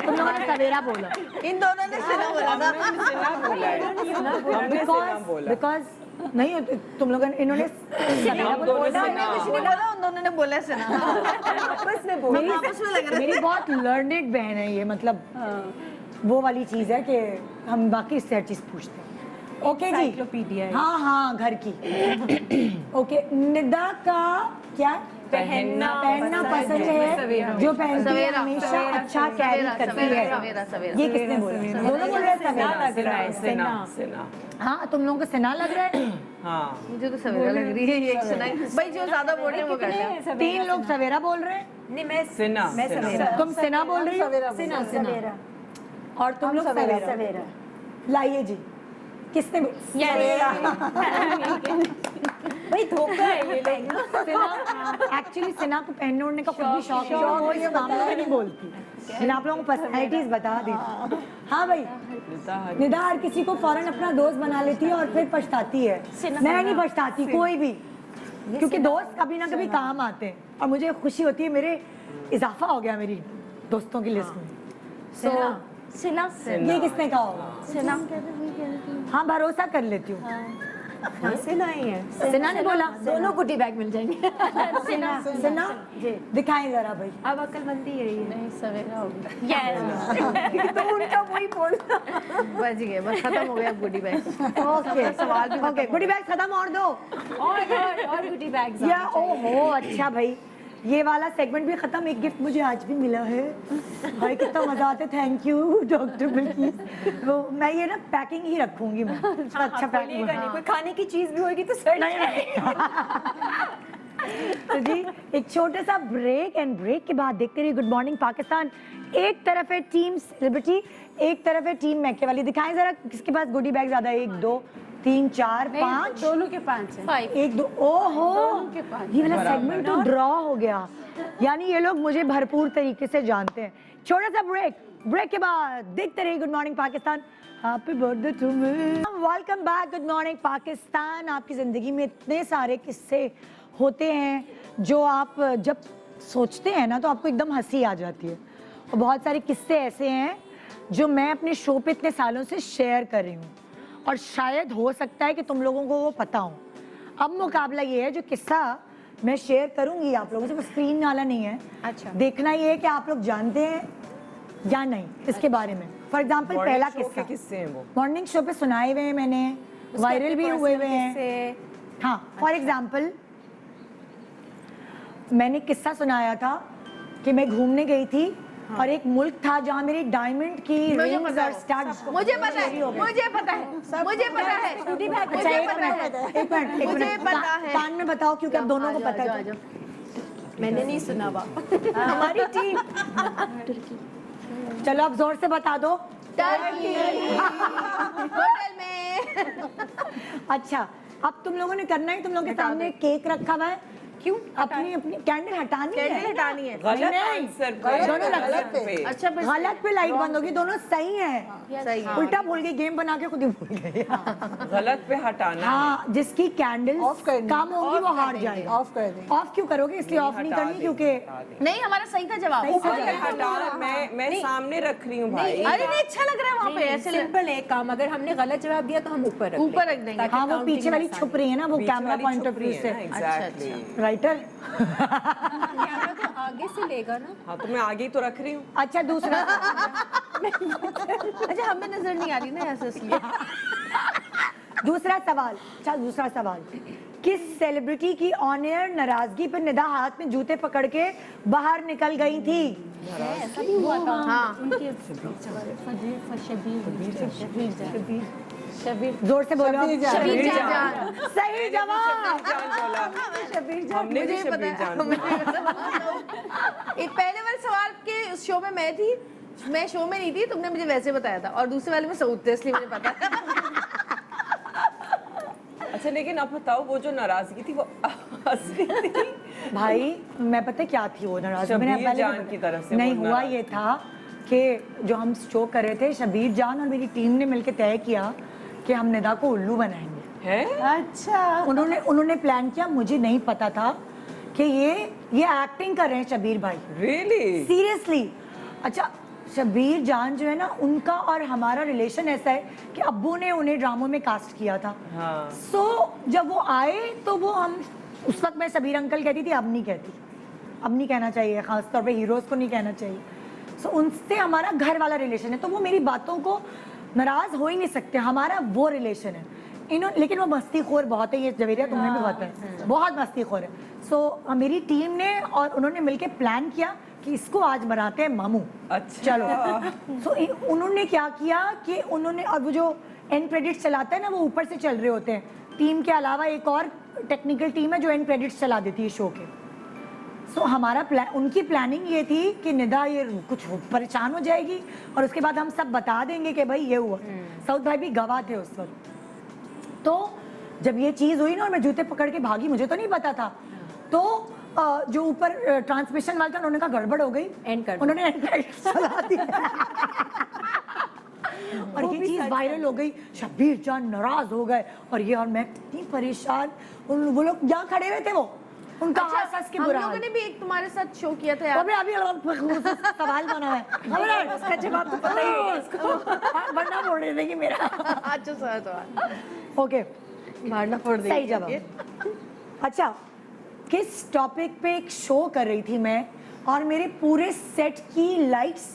तुम लोगों ने सवेरा बोला। इन दोनों ने सिना बोला था। सिना बोला है, हमने सिना बोला। बिकॉज नहीं, तुम लोगों ने, इन्होंने हम दोनों सिना कुछ नहीं बोला, उन दोनों ने बोला सिना। आपस में बोला, आपस में लग रहा मेरी बहुत लर्नेड बहन है ये, मतलब वो वाली चीज है कि हम बाकी इससे हर चीज पूछते हैं। ओके जी, Encyclopedia है। हाँ हाँ, घर की। ओके, निदा का क्या पहनना पसंद है, जो पहनती है हमेशा अच्छा कैरी करती है। सवेरा। ये किसने बोला? दोनों बोल रहे हैं सवेरा। लग रहा है सिना सिना हाँ, तुम लोगों को सिना लग रहा है? हाँ मुझे तो सवेरा लग रही है ये सिना। भाई जो ज्यादा बोल रहे हैं वो करते हैं। 3 लोग सवेरा बोल रहे हैं, नहीं मैं सिना मैं सिना। सवेरा। तुम सिना बोल रही हो, सवेरा और तुम लोग सवेरा। लाइए जी, किसने भाई धोखा है ये लोग। एक्चुअली सिना को पहनने ओढ़ने का खुद भी शौक है, वो इस मामले में नहीं बोलती। मैंने आप लोगों को पर्सनैलिटीज बता दी। हाँ भाई, निदा हर किसी को फौरन अपना दोस्त बना लेती है और फिर पछताती है। मैं नहीं पछताती कोई भी, क्योंकि दोस्त कभी ना कभी काम आते हैं और मुझे खुशी होती है, मेरे इजाफा हो गया मेरी दोस्तों की लिस्ट में। सो सिना ये किसने कहा होगा? सिना हाँ, भरोसा कर लेती हूँ। सेना ही है। सिना ने बोला। दोनों गुडी बैग मिल जाएंगे। सिना दिखाएं जरा भाई। अब अक्लमंदी है ये। नहीं सवेरा हो गया। यस तो उनका वही बोल। बच गए, बस खत्म हो गया अब गुडी बैग। ओके, सवाल भी ओके, गुडी बैग खत्म और दो। और गुडी बैग्स। या ओहो, अच्छा भाई, ये वाला सेगमेंट भी खत्म। एक गिफ्ट मुझे आज भी मिला है। भाई कितना मजा आता है। Thank you doctor Bilkis. वो मैं ये ना पैकिंग ही रखूंगी मैं। अच्छा पैकिंग। कोई खाने की चीज भी होगी तो सर तो जी एक छोटा सा ब्रेक, एंड ब्रेक के बाद देखते रहिए गुड मॉर्निंग पाकिस्तान। एक तरफ है टीम सेलिब्रिटी, एक तरफ है टीम मैके वाली। दिखाएं जरा किसके पास गुडी बैग ज्यादा है। 1 2 3 4 5 दोनों के 5 है। 1 2। ओहो, ये वाला सेगमेंट तो ड्रॉ हो गया। यानी ये लोग मुझे भरपूर तरीके से जानते हैं। छोटा सा ब्रेक, ब्रेक के बाद देखते रहिए good morning Pakistan. Happy birthday to me. Welcome back good morning Pakistan. आपकी जिंदगी में इतने सारे किस्से होते हैं जो आप जब सोचते हैं ना तो आपको एकदम हंसी आ जाती है। और बहुत सारे किस्से ऐसे हैं जो मैं अपने शो पे इतने सालों से शेयर कर रही हूँ, और शायद हो सकता है कि तुम लोगों को वो पता हो। अब मुकाबला ये है, जो किस्सा मैं शेयर करूंगी आप लोगों से, वो स्क्रीन वाला नहीं है। अच्छा। देखना ये है कि आप लोग जानते हैं या नहीं इसके बारे में। फॉर एग्जाम्पल पहला किस्सा किससे हैं वो? मॉर्निंग शो पे सुनाए हुए हैं मैंने, वायरल भी हुए हुए हैं। हाँ, फॉर एग्जाम्पल मैंने किस्सा सुनाया था कि मैं घूमने गई थी और एक मुल्क था जहाँ मेरी डायमंड की रिंग्स और स्टड्स। मुझे पता है, मुझे पता है, मुझे पता है। अच्छा, एक मिनट मुझे पता है। कान में बताओ, क्योंकि आप दोनों को पता है। मैंने नहीं सुना हुआ। हमारी टीम। चलो अब जोर से बता दो। होटल में। अच्छा, अब तुम लोगों ने करना है, तुम लोगों के सामने केक रखा हुआ है। क्यों? अपनी अपनी कैंडल हटानी है। कैंडल हटानी है। गलत नहीं, आंसर पे, दोनों गलत पे। अच्छा बस गलत पे लाइट बंद होगी। दोनों सही है। सही है। उल्टा भूल गई, गेम बना के खुद ही भूल गए। गलत पे हटाना। हाँ, जिसकी कैंडल ऑफ करनी। कम होगी वो हार जाएगा। ऑफ कर दें। ऑफ क्यों करोगे? इसलिए ऑफ नहीं करनी, क्योंकि नहीं, हमारा सही था जवाब। हटा, मैं सामने रख रही हूँ भाई। अरे नहीं, अच्छा लग रहा है वहाँ पे ऐसे सिंपल है काम। अगर हमने गलत जवाब दिया तो हम ऊपर ऊपर रख देंगे। हाँ, वो पीछे वाली छुप रही है ना, वो कैमरा पॉइंट ऑफ व्यू से। एग्जैक्टली। राइटर। कैमरा तो आगे से लेगा ना। हाँ, तो मैं आगे ही तो रख रही हूँ। अच्छा, दूसरा। अच्छा, हमें नजर नहीं आ रही ना ऐसे, इसलिए। दूसरा सवाल। अच्छा, दूसरा सवाल। किस सेलिब्रिटी की ऑन एयर नाराजगी पर निदा हाथ में जूते पकड़ के बाहर निकल गई थी? जोर से बोलो। शबीर जान। सही जवाब। हमने भी शबीर जान एक पहले वाले सवाल के शो में मैं थी, मैं शो में नहीं थी, तुमने मुझे वैसे बताया था, और दूसरे वाले में सऊद थे, इसलिए मुझे पता है। अच्छा लेकिन अब बताओ वो जो नाराजगी थी वो असली थी? भाई मैं पता है क्या थी वो नाराज, शबीर मैंने पहले जान की तरफ से नहीं वो हुआ नाराज। ये था कि जो हम शो कर रहे थे, शबीर जान और मेरी टीम ने मिलकर तय किया कि हम निदा को उल्लू बनाएंगे। हैं? अच्छा उन्होंने प्लान किया, मुझे नहीं पता था कि ये एक्टिंग कर रहे हैं शबीर भाई, Really? सीरियसली। अच्छा शबीर जान जो है ना, उनका और हमारा रिलेशन ऐसा है कि अब्बू ने उन्हें ड्रामों में कास्ट किया था। हाँ। सो जब वो आए तो वो हम उस वक्त मैं शबीर अंकल कहती थी, अब नहीं कहती, अब नहीं कहना चाहिए, खासतौर पे हीरोज को नहीं कहना चाहिए। सो उनसे हमारा घर वाला रिलेशन है, तो वो मेरी बातों को नाराज हो ही नहीं सकते, हमारा वो रिलेशन है। लेकिन वो मस्तीखोर बहुत है, ये जवेरिया तुम्हें भी पता है, बहुत मस्तीखोर है। सो मेरी टीम ने और उन्होंने मिलके प्लान किया कि इसको आज बनाते हैं मामू। अच्छा। चलो सो उन्होंने क्या किया कि उन्होंने, और वो जो एंड क्रेडिट्स चलाता है ना, वो ऊपर से चल रहे होते हैं, टीम के अलावा एक और टेक्निकल टीम है जो एंड क्रेडिट्स चला देती है शो के। सो हमारा उनकी प्लानिंग ये थी कि निदा ये कुछ परेशान हो जाएगी और उसके बाद हम सब बता देंगे कि भाई ये हुआ। सऊद भाई भी गवाह थे उस वक्त। तो जब ये चीज़ हुई ना और मैं जूते पकड़ के भागी, मुझे तो नहीं पता था, तो जो ऊपर ट्रांसमिशन वाला था उन्होंने कहा गड़बड़ हो गई, उन्होंने एंड क्रेडिट्स चला दिया और ये चीज़ वायरल हो गई, शबीर जान नाराज हो गए और ये, और मैं इतनी परेशान, वो लोग यहाँ खड़े हुए थे, वो उनका हंस के हम बुरा लोगों हाल। ने भी एक तुम्हारे साथ शो किया था यार। अबे अभी सवाल बना है, खबर है उसका जवाब तो पता ही है उसको, बनना बोल रहे थे कि मेरा। अच्छा सवाल ओके, मारना फोड़ दे। सही जवाब। अच्छा, किस टॉपिक पे एक शो कर रही थी मैं और मेरे पूरे सेट की लाइट्स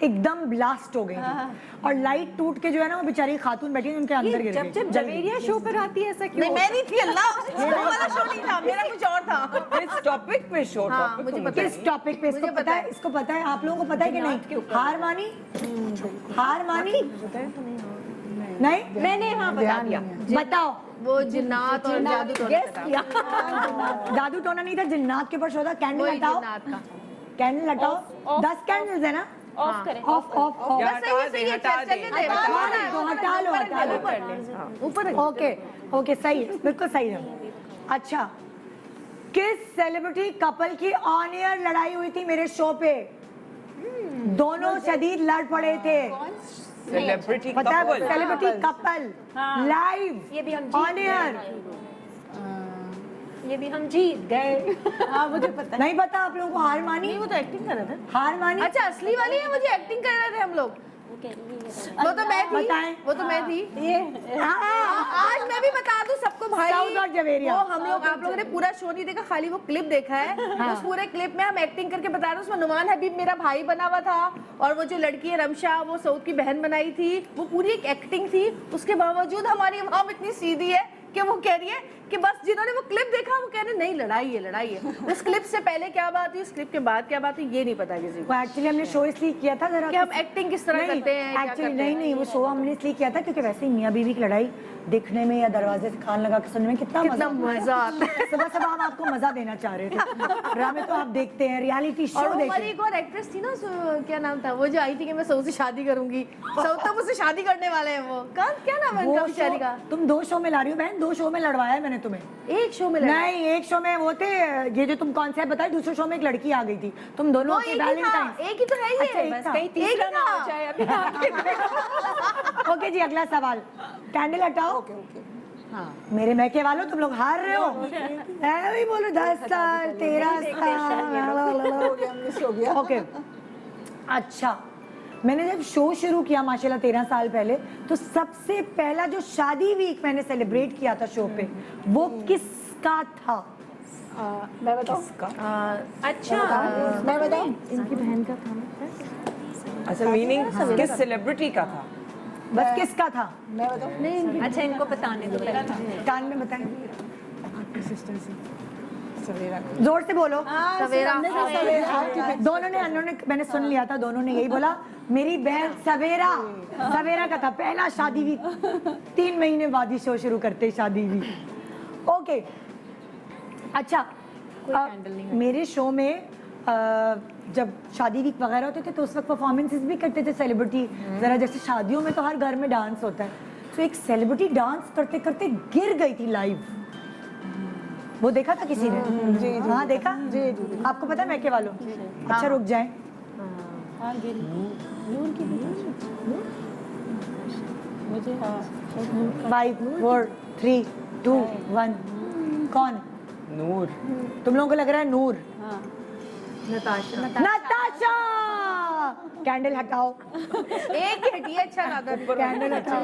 एकदम ब्लास्ट हो गई थी और लाइट टूट के जो है ना, वो बेचारी खातून बैठी थी, उनके अंदर गिर गई। जब जवेरिया शो पर आती है ऐसा क्यों? नहीं, मैं नहीं थी, अल्लाह, वो वाला शो नहीं था, मेरा कुछ और था। इस टॉपिक पे शो, हाँ, टॉपिक मुझे तो पता किस टॉपिक पे? इसको मुझे पता है, इसको पता है, आप लोगों को पता है कि नहीं? हार मानी? हार मानी? नहीं, मैंने हाँ बता दिया। बताओ। वो जिन्नात और जादू टोना था। जादू टोना नहीं था, जिन्नात के ऊपर शो था। कैंडल वही हटाओ, जिन्नात का। कैंडल हटाओ। 10 कैंडल्स है ना? ऑफ करें। Of of of. या बस सही है, सही है, हटा दे, चलने दे, हटा ऊपर दे। है, हटा लो, हटा लो। ऊपर कर ले, ऊपर रख। ओके ओके, सही है, बिल्कुल सही है। अच्छा, किस सेलिब्रिटी कपल की ऑन एयर लड़ाई हुई थी मेरे शो पे? दोनों शदीद लड़ पड़े थे। सेलिब्रिटी पता है? कपल। सेलिब्रिटी कपल लाइव ये भी हम ऑन एयर। ये भी हम जीत गए। हाँ मुझे पता नहीं पता आप लोगों को? हार मानी? वो तो एक्टिंग कर रहे थे। हार मानी? अच्छा, असली वाली है, मुझे एक्टिंग कर रहे थे हम लोग। वो तो मैं थी, बताएं। वो तो मैं थी। आज मैं भी बता दूं सबको भाई, सऊद और जवेरिया। वो हम लोग, आप लोगों ने पूरा शो नहीं देखा, खाली वो क्लिप देखा है। उस पूरे क्लिप में हम एक्टिंग करके बता रहे हैं, उसमें नुमान हबीब मेरा भाई बना हुआ था और वो जो लड़की है रमशा, वो सऊद की बहन बनाई थी। वो पूरी एक एक्टिंग थी, उसके बावजूद हमारी आवाम इतनी सीधी है कि वो कह रही है कि बस जिन्होंने वो क्लिप देखा वो कह रहे नहीं लड़ाई है, लड़ाई है। उस क्लिप से पहले क्या बात हुई, उस क्लिप के बाद क्या बात हुई, ये नहीं पता किसी को। वो एक्चुअली हमने शो इसलिए किया था जरा कि हम एक्टिंग किस तरह करते हैं, क्या एक्चुअली करते नहीं हैं। नहीं, वो शो हमने इसलिए किया था क्योंकि वैसे ही मियाँ बीवी की लड़ाई देखने में या दरवाजे से खान लगा के सुनने में कितना मजा आता है। सुबह सुबह हम आपको मजा देना चाह रहे थे। ड्रामे तो आप देखते हैं, रियलिटी शो और वो हमारी देखते एक और एक्ट्रेस थी ना, क्या नाम था, वो जो आई थी कि मैं सऊद से शादी करूंगी, सऊद तो मुझसे शादी करने वाले हैं। वो क्या नाम है उनका वो बेचारी का? तुम 2 शो में ला रही हो बहन, 2 शो में लड़वाया है मैंने तुम्हें। एक शो में लड़ा। नहीं, एक शो में वो थे, ये जो तुम कॉन्सेप्ट बताए, दूसरे शो में एक लड़की आ गई थी, तुम दोनों वो की एक ही था, वैलेंटाइन। एक ही तो है ये। अच्छा, एक बस था। कहीं तीसरा ना हो जाए अभी। ओके जी, अगला सवाल। कैंडल हटाओ। मेरे मैके वालों, तुम लोग हार रहे हो। मैं भी बोलो 10 साल 13 साल। ओके, अच्छा, मैंने जब शो शुरू किया माशाल्लाह 13 साल पहले, तो सबसे पहला जो शादी वीक मैंने सेलिब्रेट किया था शो पे, वो किसका था? मैं बताऊँ? अच्छा मैं बताऊँ? इनकी बहन का था। अच्छा, मीनिंग किस सेलिब्रिटी का था? बस किसका था? मैं बताऊँ? अच्छा इनको बताने दो। कान में बताएं। जोर से बोलो। सवेरा दोनों ने मैंने सुन लिया था, दोनों ने यही बोला। मेरी बहन सवेरा का था पहला शादी वीक। 3 महीने बाद ही शो शुरू करते शादी वीक। ओके अच्छा, मेरे शो में जब शादी वीक वगैरह होते थे तो उस वक्त परफॉर्मेंसेस भी करते थे सेलिब्रिटी। जरा जैसे शादियों में तो हर घर में डांस होता है, तो एक सेलिब्रिटी डांस करते करते गिर गई थी लाइव। वो देखा था किसी ने? जी, हाँ देखा जी। आपको पता है मैं क्या वालों? अच्छा रुक जाए। 5 4 3 2 1 कौन? नूर। तुम लोगों को लग रहा है नूर? नताशा नताशा। कैंडल हटाओ। एक हटी है, अच्छा लगा। कैंडल हटाओ।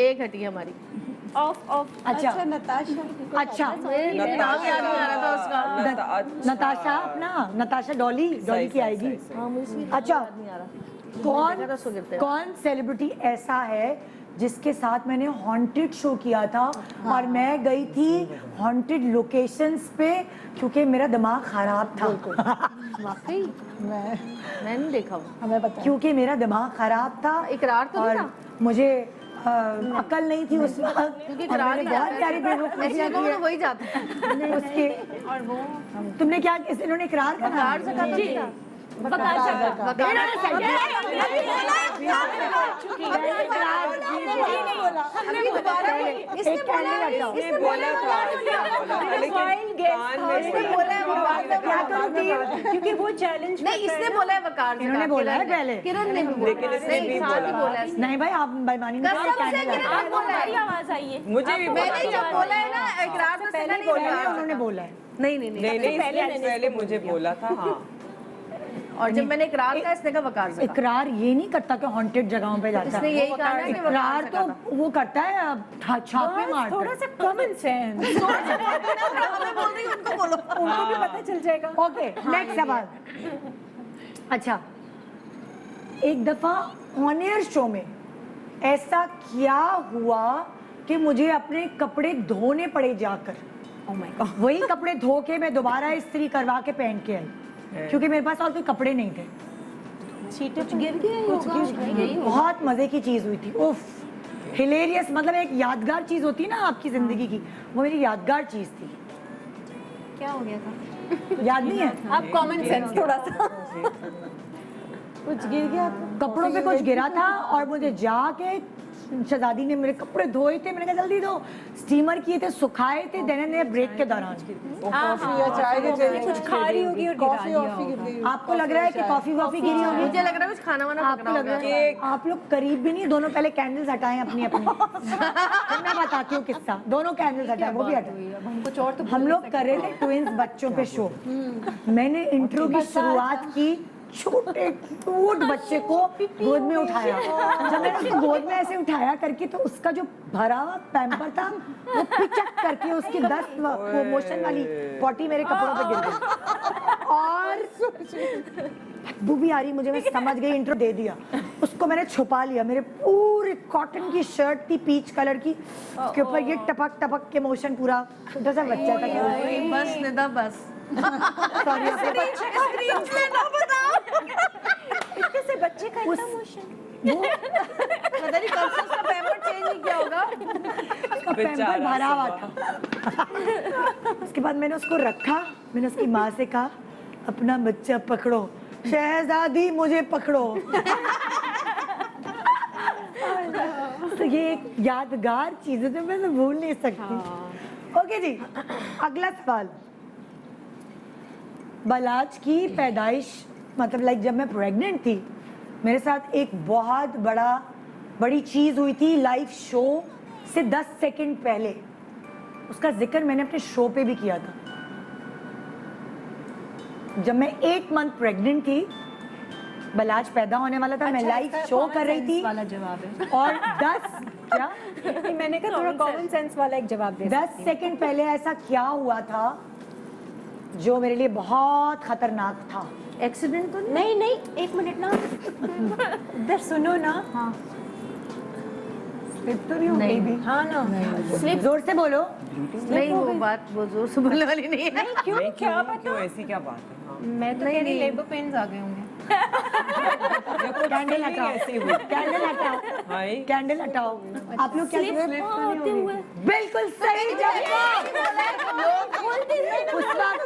एक हटी है हमारी। ऑफ अच्छा नताशा। अच्छा नाम याद नहीं आ रहा था उसका। नताशा अपना नताशा डॉली की आएगी। अच्छा कौन सेलिब्रिटी ऐसा है जिसके साथ मैंने हॉन्टेड शो किया था और मैं गई थी हॉन्टेड लोकेशंस पे क्योंकि मेरा दिमाग खराब था। वाकई मैं नहीं देखा वो। हमें पता है। क्योंकि मेरा दिमाग खराब था। इकरार तो नहीं और मुझे अकल नहीं थी उस वक्त, क्योंकि और इकरार मैंने नहीं बहुत सारी बेवकूफियां की हैं। वही जाता उसके तुमने क्या इन्होंने इकरार करा? क्योंकि वो चैलेंज नहीं, इसने बोला है वकार से। इन्होंने बोला है पहले। किरण ने भी बोला। लेकिन इसने भी बोला। नहीं भाई आप बेईमानी नहीं कसम से करें। किरण बोला है। आवाज आई है। मुझे भी मैंने जब बोला है ना इकरार से पहले नहीं बोला। उन्होंने बोला है। नहीं, पहले मुझे बोला था। हाँ और जब मैंने इकरार का इसने का वकार से इकरार ये नहीं करता कि हॉन्टेड जगहों पे जाता इसने है। यही कहा ना कि इकरार वकार से तो वो करता है छापे मारता थोड़ा है। सा कॉमन सेंस उनको भी पता चल जाएगा। ओके नेक्स्ट सवाल। अच्छा एक दफा ऑन एयर शो में ऐसा क्या हुआ कि मुझे अपने कपड़े धोने पड़े जाकर। वही कपड़े धो के मैं दोबारा इस्त्री करवा के पहन के आई क्योंकि मेरे पास और कोई कपड़े नहीं थे। कुछ गिर गया। बहुत मजे की चीज हुई थी। उफ हिलेरियस, मतलब एक यादगार चीज होती है ना आपकी जिंदगी की, वो मेरी यादगार चीज थी। क्या हो गया था? याद नहीं है? अब कॉमन सेंस थोड़ा सा कुछ गिर गया। कपड़ों पे कुछ गिरा था और मुझे जाके शहजादी ने मेरे कपड़े धोए थे। मैंने कहा जल्दी दो, स्टीमर किए थे, सुखाए थे, देने ने ब्रेक के दौरान। कॉफी या चाय कुछ खा रही होगी और कॉफी गिरा वॉफी गिर गई। आपको लग रहा है कि कॉफी वॉफी गिरी होगी? मुझे लग रहा है कुछ खाना वाना आपको लग रहा है? आप लोग करीब भी नहीं। दोनों पहले कैंडल्स हटाएं अपनी अपनी। फिर मैं बताती हूँ किस्सा। दोनों कैंडल्स हटाएं, वो भी हटाएं। कुछ और तो हम लोग कर रहे थे ट्विंस बच्चों पे शो। मैंने इंट्रो की शुरुआत की, छोटे क्यूट बच्चे को गोद में उठाया। जब मैंने उसको गोद में ऐसे उठाया करके तो उसका जो भरा हुआ पैम्पर था वो पिचक करके उसकी 10 वो मोशन वाली पॉटी मेरे कपड़ों पे गिर गई और बदबू भी आ रही मुझे। मैं समझ गई, इंट्रो दे दिया। उसको मैंने छुपा लिया। मेरे पूरी कॉटन की शर्ट थी पीच कलर की, उसके ऊपर ये टपक टपक के मोशन। पूरा छोटा सा बच्चा था। बस निदा बस। सॉरी इतने से बच्चे का इतना मोशन। पता नहीं कब से उसका पैम्पर चेंज नहीं किया होगा। उसका पैम्पर भरा हुआ था। उसके बाद मैंने उसको रखा। मैंने उसकी माँ से कहा अपना बच्चा पकड़ो, शहजादी मुझे पकड़ो। तो ये एक यादगार चीज है जो मैं तो भूल नहीं सकती। ओके जी, अगला सवाल। बलाज की पैदाइश, मतलब लाइक जब मैं प्रेग्नेंट थी, मेरे साथ एक बहुत बड़ी चीज़ हुई थी लाइव शो से 10 सेकंड पहले। उसका जिक्र मैंने अपने शो पे भी किया था। जब मैं 8 मंथ प्रेग्नेंट थी, बलाज पैदा होने वाला था। मैं लाइव शो कर रही थी वाला जवाब है। और 10 क्या मैंने कहा थोड़ा कॉमन सेंस वाला एक जवाब दे। 10 सेकंड पहले ऐसा क्या हुआ था जो मेरे लिए बहुत खतरनाक था। एक्सीडेंट तो नहीं नहीं, 1 मिनट ना, इधर सुनो ना। हाँ स्लिप तो नहीं हो गई भी? हाँ ना, स्लिप जोर से बोलो। नहीं वो बात वो जोर से बोलने वाली नहीं है। क्यों, क्या पता, क्यों ऐसी क्या बात है? हाँ। मैं तो कह रही लेबर पेन्स आ गए होंगे। कैंडल हटाओ, ऐसी हुई। कैंडल हटाओ, हाय कैंडल हटाओ। आप लोग क्या होते हुए बिल्कुल सही जवाब। उस वक्त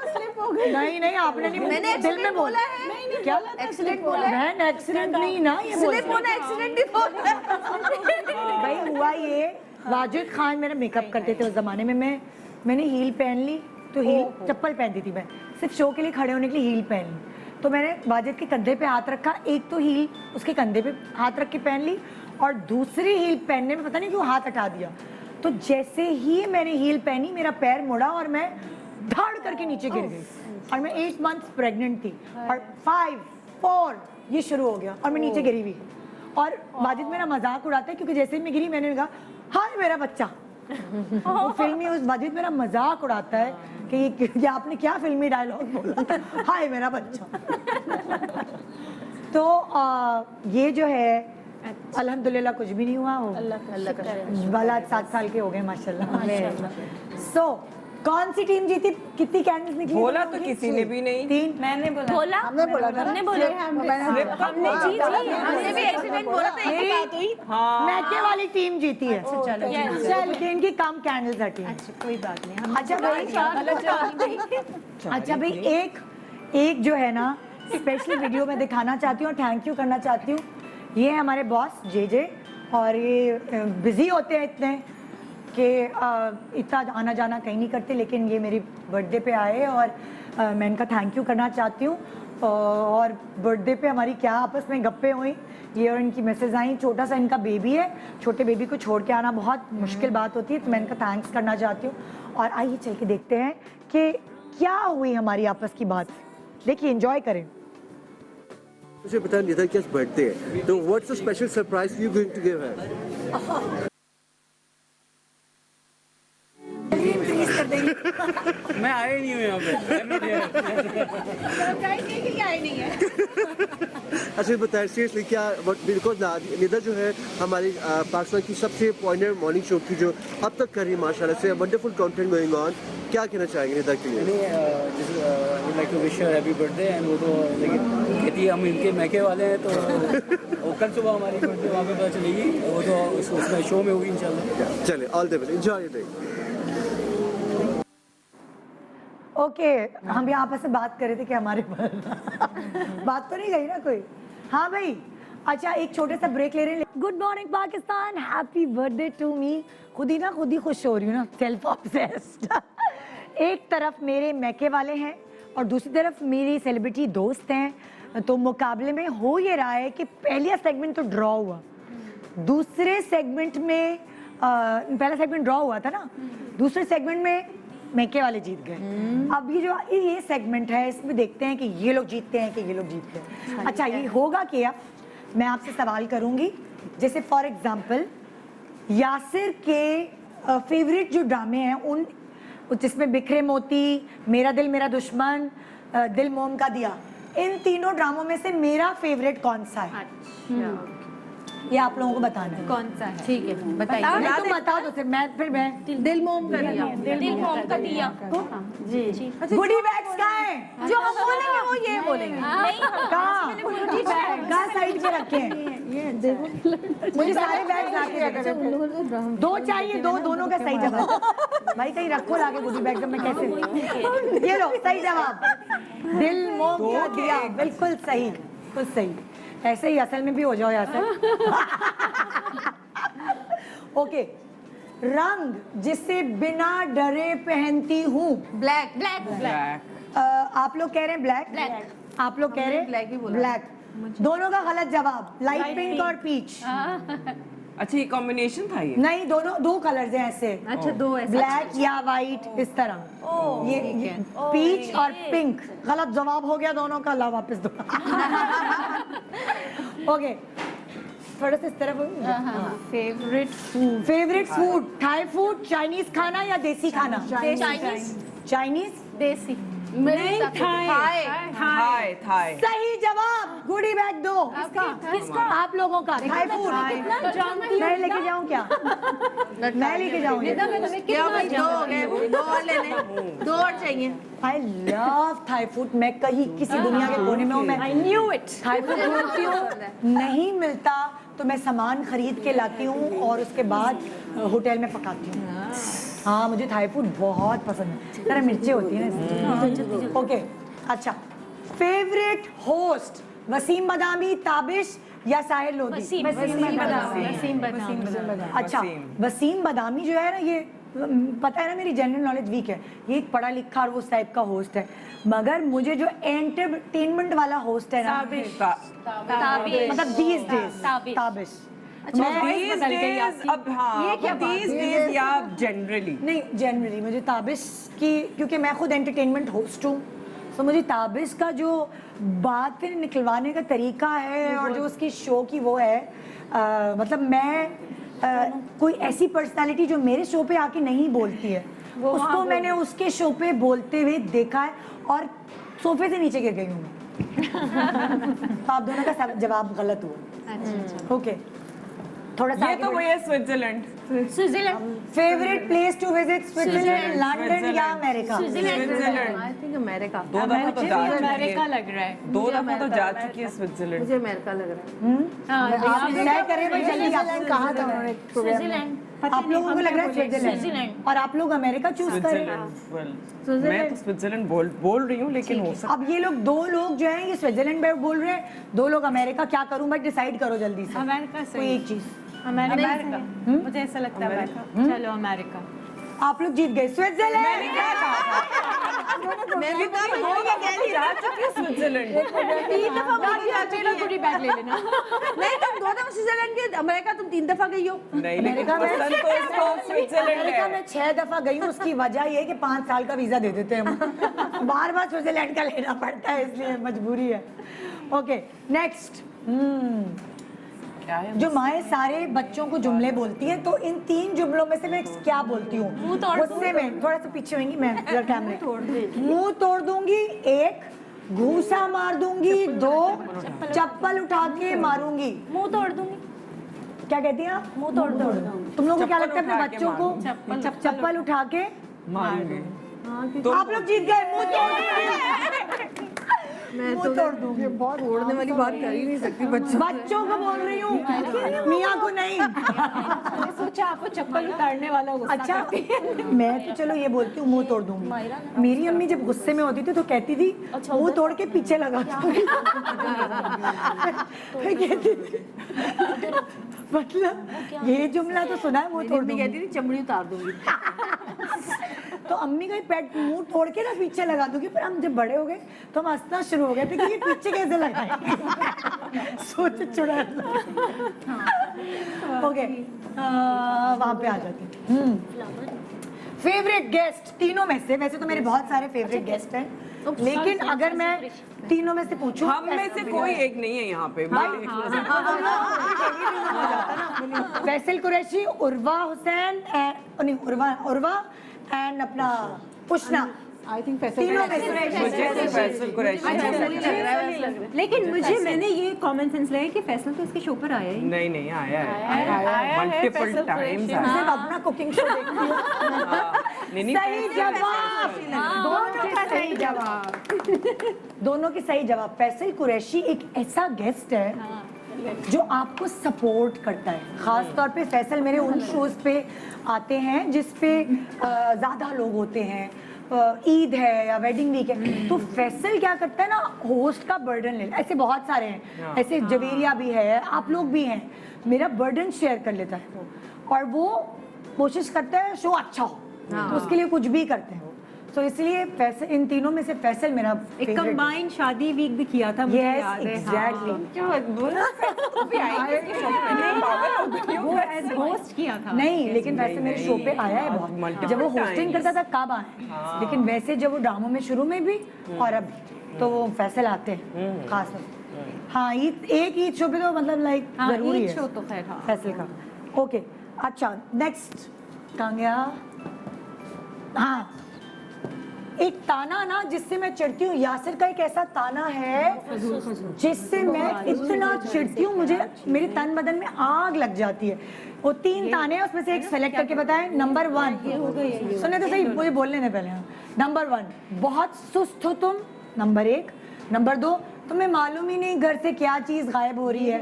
नहीं नहीं आपने नहीं, मैंने दिल में बोला है। क्या एक्सीडेंट बोला है। बहन एक्सीडेंट नहीं ना, ये बोल स्लिप होना एक्सीडेंट ही होता है। भाई हुआ ये, वाजिद खान मेरा मेकअप करते थे उस जमाने में, मैंने हील पहन ली, तो हील चप्पल पहनती थी मैं, सिर्फ शो के लिए खड़े होने के लिए हील पहन ली। तो मैंने वाजिद के कंधे पे हाथ रखा, एक तो हील उसके कंधे पे हाथ रख के पहन ली, और दूसरी हील पहनने में पता नहीं क्यों हाथ हटा दिया। तो जैसे ही मैंने हील पहनी, मेरा पैर मुड़ा और मैं धड़ करके नीचे गिर गई। और मैं 8 मंथ्स प्रेग्नेंट थी, और 5, 4 ये शुरू हो गया, और मैं नीचे गिरी हुई। और वाजिद मेरा मजाक उड़ाता है, क्योंकि जैसे ही मैं गिरी मैंने कहा हाय मेरा बच्चा। वो फिल्मी उस वाजिद मेरा मजाक उड़ाता है कि ये आपने क्या फिल्मी डायलॉग बोला, हाय मेरा बच्चा। तो ये जो है अल्हम्दुलिल्लाह कुछ भी नहीं हुआ, अल्लाह का बाला 7 साल के हो गए माशाल्लाह। सो कौन सी टीम जीती, कितनी कैंडल्स निकली? बोला तो किसी ने भी नहीं। 3। मैंने बोला बोला, हमने बोला, हमने बोला, हमने जी हमने भी एक्सीडेंट बोला था, एक ही बात हुई। मैके वाली टीम जीती है। चलो चल कि इनकी कम कैंडल्स हटी हैं। कोई बात नहीं, हम अच्छा भाई, अच्छा भाई एक जो है ना स्पेशल वीडियो में दिखाना चाहती हूँ और थैंक यू करना चाहती हूँ। ये है हमारे बॉस जे, और ये बिजी होते हैं इतने कि इतना आना जाना कहीं नहीं करते, लेकिन ये मेरी बर्थडे पे आए और मैं इनका थैंक यू करना चाहती हूँ। और बर्थडे पे हमारी क्या आपस में गप्पे हुई, ये और इनकी मैसेज आई। छोटा सा इनका बेबी है, छोटे बेबी को छोड़ के आना बहुत मुश्किल बात होती है, तो मैं इनका थैंक्स करना चाहती हूँ। और आइए चल के देखते हैं कि क्या हुई हमारी आपस की बात। देखिए, एंजॉय करें। मुझे पता नहीं था कि आज बर्थडे है, तो what's the special surprise you going to give her? मैं आया ही नहीं हूँ यहाँ पे। अच्छा बताएं सीरियसली क्या, बिल्कुल निदा जो है हमारी पाकिस्तान की सबसे पॉइंटर मॉर्निंग शो की जो अब तक कर रही है माशाल्लाह से, वंडरफुल कंटेंट गोइंग ऑन, क्या कहना चाहेंगे निदा के लिए? Like to wish her happy birthday, and वो तो लेकिन कहती है हम इनके मैके वाले हैं, तो वो कल सुबह हमारी बर्थडे वहाँ पे पता चलेगी, वो तो उसमें शो में होगी इंशाल्लाह। चले, all the best, enjoy your day. Okay हम भी आपस में बात कर रहे थे कि हमारे बात तो नहीं गई ना कोई। हाँ भाई, अच्छा एक छोटे सा ब्रेक ले रहे हैं। Good morning Pakistan, happy birthday to me. खुद ही खुश हो रही हूँ ना, सेल्फ ऑब्सेस्ड। एक तरफ मेरे मैके वाले हैं और दूसरी तरफ मेरी सेलिब्रिटी दोस्त हैं, तो मुकाबले में हो ये रहा है कि पहला सेगमेंट तो ड्रॉ हुआ, दूसरे सेगमेंट में पहला सेगमेंट ड्रॉ हुआ था ना, दूसरे सेगमेंट में मैके वाले जीत गए। अब ये सेगमेंट है, इसमें देखते हैं कि ये लोग जीतते हैं कि ये लोग जीतते हैं। अच्छा ये होगा क्या, मैं आपसे सवाल करूंगी, जैसे फॉर एग्जांपल यासिर के फेवरेट जो ड्रामे हैं उन जिसमें बिखरे मोती, मेरा दिल मेरा दुश्मन, दिल मोम का दिया, इन तीनों ड्रामों में से मेरा फेवरेट कौन सा है? ये आप लोगों को बताना है। कौन सा है? ठीक है बताइए। नहीं तुम बताओ तो फिर मैं दिल मोम कर दिया। दिल मोम का दिया। जी गुडी बैग्स कहाँ हैं? जो हम बोलेंगे वो ये बोलेंगे। कहाँ? कहाँ साइड पे रखे हैं? मुझे सारे बैग लाके दो। दो चाहिए, दोनों का सही जवाब। भाई कहीं रखो लाके गुडी बैग, मैं कैसे? ये लो सही जवाब, दिल मोम का दिया, बिल्कुल सही, कुछ सही। ऐसे ही असल में भी हो जाओ यार। ओके, रंग जिसे बिना डरे पहनती हूँ। ब्लैक। आप लोग कह रहे हैं ब्लैक, आप लोग कह रहे हैं ब्लैक ही बोला। ब्लैक, दोनों का गलत जवाब। लाइट पिंक और पीच। अच्छा ये कॉम्बिनेशन था ये? नहीं, दोनों दो कलर्स हैं ऐसे। अच्छा दो ऐसे, ब्लैक या वाइट इस तरह। ये पीच और पिंक गलत जवाब हो गया दोनों का। ला वापस दो। ओके थोड़ा सा इस तरफ। Favourite food, Thai food, Chinese खाना या देसी खाना? चाइनीज, चाइनीज, देसी। मेरे हिसाब से थाई थाई थाई सही जवाब, गुडी बैग दो। किसका? आप लोगों का थाई फूड। मैं लेके जाऊं क्या? मैं लेके जाऊंगी। क्या भाई, दो हो गए, दो और लेने, दो और चाहिए। I love Thai food. मैं कहीं किसी दुनिया के कोने में हूँ, मैं I knew it. Thai food ढूंढती हूँ, नहीं मिलता तो मैं सामान खरीद के लाती हूँ और उसके बाद होटल में पकाती हूँ। हाँ, मुझे थाई फूड बहुत पसंद है। जरा मिर्ची होती है ना। ओके, अच्छा, फेवरेट होस्ट वसीम बदामी, ताबिश या साहिर लोधी? वसीम बदामी। अच्छा, वसीम बदामी जो है ना, ये पता है ना, मेरी जनरल नॉलेज वीक है, ये एक पढ़ा लिखा और उस टाइप का होस्ट है, मगर मुझे जो एंटरटेनमेंट वाला होस्ट है ना, मतलब these days, Tabish. these days अब हाँ these days या जनरली नहीं, जनरली मुझे ताबिश की, क्योंकि मैं खुद एंटरटेनमेंट होस्ट हूँ, तो मुझे ताबिश का जो बात निकलवाने का तरीका है और जो उसकी शो की वो है, मतलब मैं कोई ऐसी पर्सनालिटी जो मेरे शो पे आके नहीं बोलती है, उसको मैंने उसके शो पे बोलते हुए देखा है और सोफे से नीचे गिर गई हूँ मैं। तो आप दोनों का जवाब गलत हुआ। ओके, थोड़ा सा ये तो वही है Switzerland. Favourite place to visit? Switzerland, London या अमेरिका? I think America. दो दफा तो जा चुकी अमेरिका है, लग रहा है। दो दफा तो जा चुकी है स्विट्जरलैंड। मुझे अमेरिका लग रहा है। आप तय करें भाई जल्दी। आप कहा था उन्होंने प्रोग्राम में? आप लोगों को लग रहा है स्विट्जरलैंड और आप लोग अमेरिका चूज करें? मैं तो स्विट्जरलैंड बोल रही हूँ, लेकिन हो सकता अब ये लोग दो लोग जो हैं ये स्विट्जरलैंड में बोल रहे हैं, दो लोग अमेरिका। क्या करूं भाई, डिसाइड करो जल्दी से। अमेरिका कोई सही। एक चीज। अमेरिका मुझे ऐसा लगता है अमेरिका। चलो अमेरिका। आप लोग जीत गए। स्विट्जरलैंड। मैं भी कहा भाई, दो दफा तो जा चुकी है स्विट्जरलैंड। तीन दफा गई हो। मेरा गुडी बैग ले लेना। नहीं, तुम दो दफा स्विट्जरलैंड के, अमेरिका तुम 3 दफा गई हो। नहीं, लेकिन पसंद तो इसको स्विट्जरलैंड अमेरिका है। में 6 दफा गई हूँ। उसकी वजह ये है कि 5 साल का वीजा दे देते हैं हम। बार बार स्विट्जरलैंड का लेना पड़ता है, इसलिए मजबूरी है। Okay, next. क्या है? जो माएँ सारे बच्चों को जुमले बोलती हैं, तो इन 3 जुमलों में से मैं क्या बोलती हूँ? गुस्से में थोड़ा सा पीछे होंगी मैं, कैमरे। मुंह तोड़ दूंगी 1, घूसा मार दूंगी 2, चप्पल उठा के मारूंगी। मुंह तोड़ दूंगी। क्या कहती हैं आप? मुंह तोड़ दूंगी। तुम लोगों को क्या लगता है अपने बच्चों को? चप्पल उठा के मारूंगी। आप लोग जीत गए। मुंह तोड़ दूंगी। मैं मुंह तो तोड़ दूंगी। बहुत ओढ़ने वाली बात कर ही नहीं सकती बच्चों को बोल रही हूँ, मियाँ को नहीं। मैंने सोचा आपको चप्पल उतारने वाला गुस्सा अच्छा, करती है। मैं तो चलो ये बोलती हूँ मुंह तोड़ दूंगी। मेरी अम्मी जब गुस्से में होती थी तो कहती थी मुंह तोड़ के पीछे लगा दूंगी। कहती थी, मतलब ये जुमला तो सुना है, मुंह तोड़ दूंगी। कहती थी चमड़ी उतार दूंगी। तो अम्मी का पेट मुंह तोड़ के ना पीछे लगा दूंगी। पर हम जब बड़े हो गए तो हम हंसना शुरू हो गए थे कि ये पीछे कैसे लगाए। सोच चुड़ा। ओके, वहां पे आ जाते हैं। फेवरेट गेस्ट तीनों में से? वैसे तो मेरे बहुत सारे फेवरेट गेस्ट हैं, लेकिन अगर मैं तीनों में से पूछूं, हम में से कोई एक नहीं है यहाँ पे। फैसल कुरैशी, उर्वा हुसैन, नहीं उर्वा एंड अपना पुष्ना। आई थिंक तीनों में से मुझे तो फैसल कुरैशी लेकिन मुझे मैंने ये कॉमन सेंस लगा कि फैसल तो इसके शो पर आया ही नहीं आया है मल्टीपल टाइम्स आया। सिर्फ अपना कुकिंग शो देखती हूँ। नहीं सही जवाब। दोनों के सही जवाब। दोनों के सही जवाब। फैसल कुरैशी एक ऐसा गेस्ट है जो आपको सपोर्ट करता है। खास तौर पे फैसल मेरे उन शोज पे आते हैं जिस पे ज़्यादा लोग होते हैं, ईद है या वेडिंग वीक है, तो फैसल क्या करता है ना, होस्ट का बर्डन ले। ऐसे बहुत सारे हैं, ऐसे जवेरिया भी है, आप लोग भी हैं, मेरा बर्डन शेयर कर लेता है वो, और वो कोशिश करता है शो अच्छा हो, तो उसके लिए कुछ भी करते हैं वो। तो इसलिए फैसल, इन तीनों में से फैसल मेरा एक कंबाइंड शादी वीक भी किया था, मुझे याद है। एग्जैक्टली। वो एज होस्ट किया था। नहीं, लेकिन वैसे मेरे शो पे आया है बहुत। जब वो होस्टिंग करता था तब आया, लेकिन वैसे जब वो ड्रामों में शुरू में भी और अब तो वो फैसल आते हैं खास तौर। हाँ, एक ईद शो पे तो मतलब लाइक जरूरी है शो तो खैर फैसल का। ओके, अच्छा नेक्स्ट कहाँ गया? हाँ, एक ताना ना जिससे मैं चिढ़ती हूँ, यासिर का एक ऐसा ताना है जिससे मैं इतना चिढ़ती हूँ, मुझे मेरे तन बदन में आग लग जाती है। वो 3 ताने हैं, उसमें से एक सेलेक्ट करके बताएं। नंबर 1, सुने तो सही, मुझे बोलने दे पहले। नंबर 1, बहुत सुस्त हो तुम, नंबर 1। नंबर 2, तुम्हें मालूम ही नहीं घर से क्या चीज गायब हो रही है।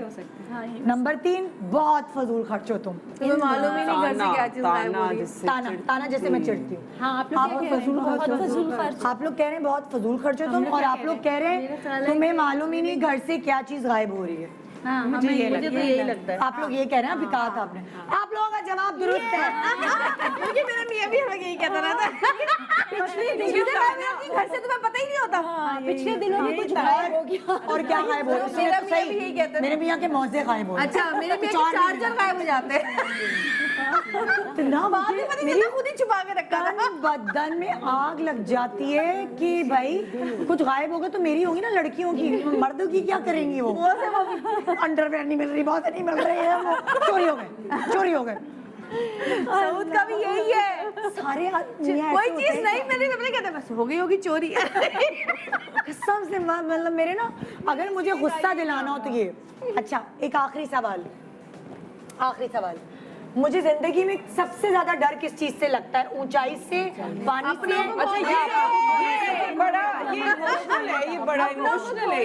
नंबर 3, बहुत फजूल खर्च हो तुम, तुम्हें मालूम ही नहीं घर से क्या चीज गायब हो रही है। ताना ताना जैसे मैं चिढ़ती हूँ। हाँ, आप लोग क्या कह रहे हैं? फजूल खर्च। आप लोग कह रहे हैं बहुत फजूल खर्च हो तुम, और आप लोग कह रहे हैं तुम्हें मालूम ही नहीं घर से क्या चीज गायब हो रही है। मुझे तो यही लगता है। आप लोग ये कह रहे हैं, अभी कहा था आपने। आप लोगों का जवाब दुरुस्त है। क्योंकि मेरा मियां भी हमें यही कहता रहता है। घर से तुम्हें पता ही नहीं होता। पिछले दिनों में कुछ गायब हो गया। और क्या गायब हो रहा है? मेरा मियां भी यही कहता है। मेरे मियां के मौजे गायब हो रहे हैं। अच्छा, मेरे मियां के चार्जर गायब हो जाते हैं। तो ना बाद में पता नहीं खुद ही छुपा के रखा था। तन बदन में आग लग जाती है कि भाई कुछ गायब होगा तो मेरी होगी ना, लड़कियों की। मर्दों की क्या करेंगी वो? अंडरवेयर नहीं मिल रही, बहुत नहीं मिल रही है, वो चोरी हो गए, चोरी हो गए। सऊद का भी यही है। सारे मियां कोई ऐसे होते चीज हैं। नहीं मेरे अपने कहते बस हो गई होगी चोरी। कसम से मतलब मेरे ना, अगर मुझे गुस्सा दिलाना हो तो ये। अच्छा, एक आखिरी सवाल, आखिरी सवाल। मुझे जिंदगी में सबसे ज्यादा डर किस चीज से लगता है? ऊंचाई से, पानी से? अच्छा, ये बड़ा इमोशनल है, ये बड़ा इमोशनल है।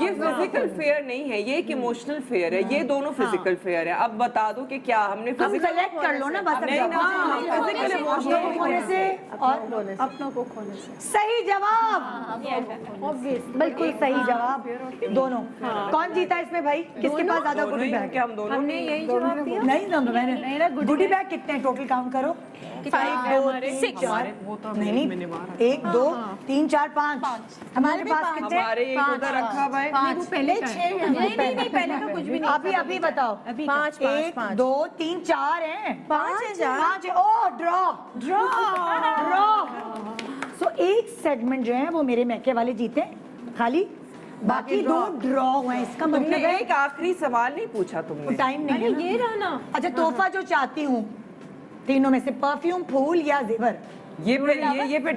ये फिजिकल फेयर नहीं है, ये एक इमोशनल फेयर है। ये दोनों फिजिकल फेयर है। अब बता दो कि क्या हमने हम सेलेक्ट कर लो ना बस। नहीं ना, फिजिकल इमोशनल खोने से और अपनों को खोने से। सही जवाब, बिल्कुल सही जवाब। दोनों। कौन जीता इसमें भाई? किसके पास ज्यादा गुडी बैग? क्या हम दोनों? हमने यही जवाब दिया। नहीं ना, मैंने गुडी बैग कितने टोटल काउंट करो? 5, 2, 3, 4। नहीं नहीं, 1, 2, 3, 4, 5। हमारे पास कितने? हमारे एक उधर रखा भाई। वो पहले 6 है। नहीं पहले का कुछ भी नहीं। अभी बताओ। 5, 1, 2, 3, 4 हैं। 5 है। 5 है। ओ ड्रॉ ड्रॉ ड्रॉ। सो एक सेगमेंट जो है वो मेरे मैके वाले जीते खाली, बाकी 2 ड्रॉ हुए हैं। इसका तुमने मतलब है एक आखिरी सवाल नहीं पूछा तुमने। टाइम नहीं है ना। ये रहा ना। अच्छा, तोहफा जो चाहती हूँ तीनों में से, परफ्यूम, फूल या जेवर? ये फिर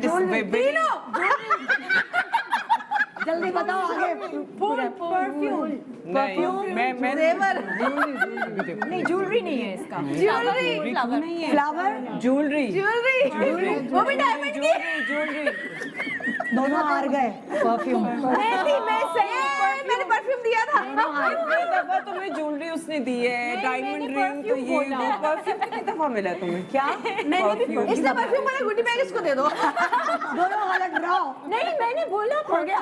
जल्दी बताओ आगे। परफ्यूम। मैं नहीं, ज्वेलरी नहीं है इसका। ज्वेलरी, फ्लावर, ज्वेलरी वो भी डायमंड की। दोनों हार गए। परफ्यूम। मैं सही, मैंने परफ्यूम दिया था। कितनी दफा तुम्हें ज्वेलरी उसने दी है? डायमंड रिंग तो ये परफ्यूम कितनी दफा मिला तुम्हें? क्या? परफ्यूम इसने परफ्यूम वाला गुड्डी बैग इसको दे दो। दोनों गलत रहो। नहीं, मैंने बोला हो गया।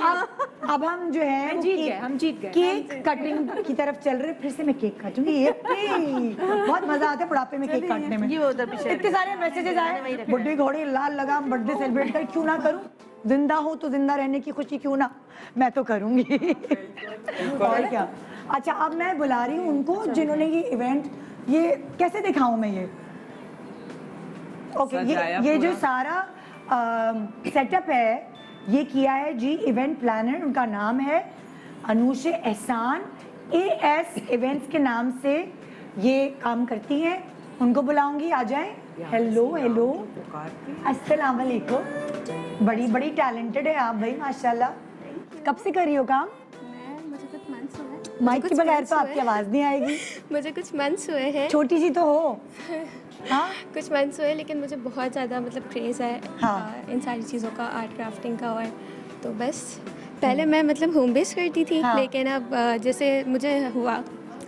अब हम जो है वो जीत गए, हम जीत गए। केक कटिंग की तरफ चल रहे। फिर से मैं केक काटूंगी। ये बहुत मजा आता है बुढ़ापे में केक काटने में। ये उधर पीछे इतने सारे मैसेजेस आए, बुड्ढी घोड़ी लाल लगाम, बर्थडे सेलिब्रेट कर, क्यों ना करूं? जिंदा हूं तो जिंदा रहने की खुशी क्यों ना, मैं तो करूंगी। और क्या। अच्छा, अब मैं बुला रही हूँ उनको जिन्होंने ये इवेंट, ये कैसे दिखाऊं मैं ये? ओके, ये जो सारा सेटअप है ये किया है जी इवेंट प्लानर। उनका नाम है अनूश एहसान। AS इवेंट्स के नाम से ये काम करती हैं। उनको बुलाऊंगी, आ जाएं। हेलो हेलो, अस्सलाम वालेकुम। बड़ी बड़ी टैलेंटेड है आप भाई, माशाल्लाह। कब से कर रही हो काम? मुझे कुछ मंथ्स हुए हैं। माइक के बगैर तो आपकी आवाज़ नहीं आएगी। मुझे कुछ मंथ्स हुए हैं। छोटी सी तो हो। हाँ, कुछ मंथ्स हुए, लेकिन मुझे बहुत ज़्यादा मतलब क्रेज़ है हाँ। इन सारी चीज़ों का, आर्ट क्राफ्टिंग का। और तो बस पहले मैं मतलब होम बेस करती थी, हाँ। लेकिन अब जैसे मुझे हुआ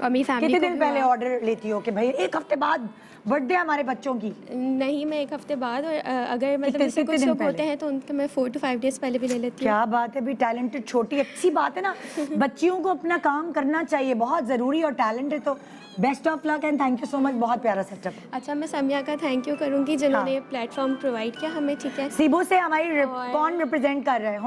और मेरी फैमिली कितने को दिन भी पहले हुआ। ऑर्डर लेती हो कि भाई 1 हफ्ते बाद बर्थडे हमारे बच्चों की? नहीं, मैं 1 हफ्ते बाद, और अगर मतलब कितने- जैसे कितने कुछ दिन लोग पहले? होते हैं तो उनके मैं 4 to 5 डेज पहले भी ले लेती हूँ। क्या बात है भी, टैलेंटेड छोटी अच्छी बात है ना। बच्चियों को अपना काम करना चाहिए, बहुत ज़रूरी। और टैलेंट है तो best of luck and thank you so much. बहुत प्यारा सेटअप। अच्छा, मैं समिया का थैंक यू करूँगी जिन्होंने ये प्लेटफॉर्म प्रोवाइड किया हमें। ठीक है, सीबो से हमारी कौन रिप्रेजेंट कर रहा है?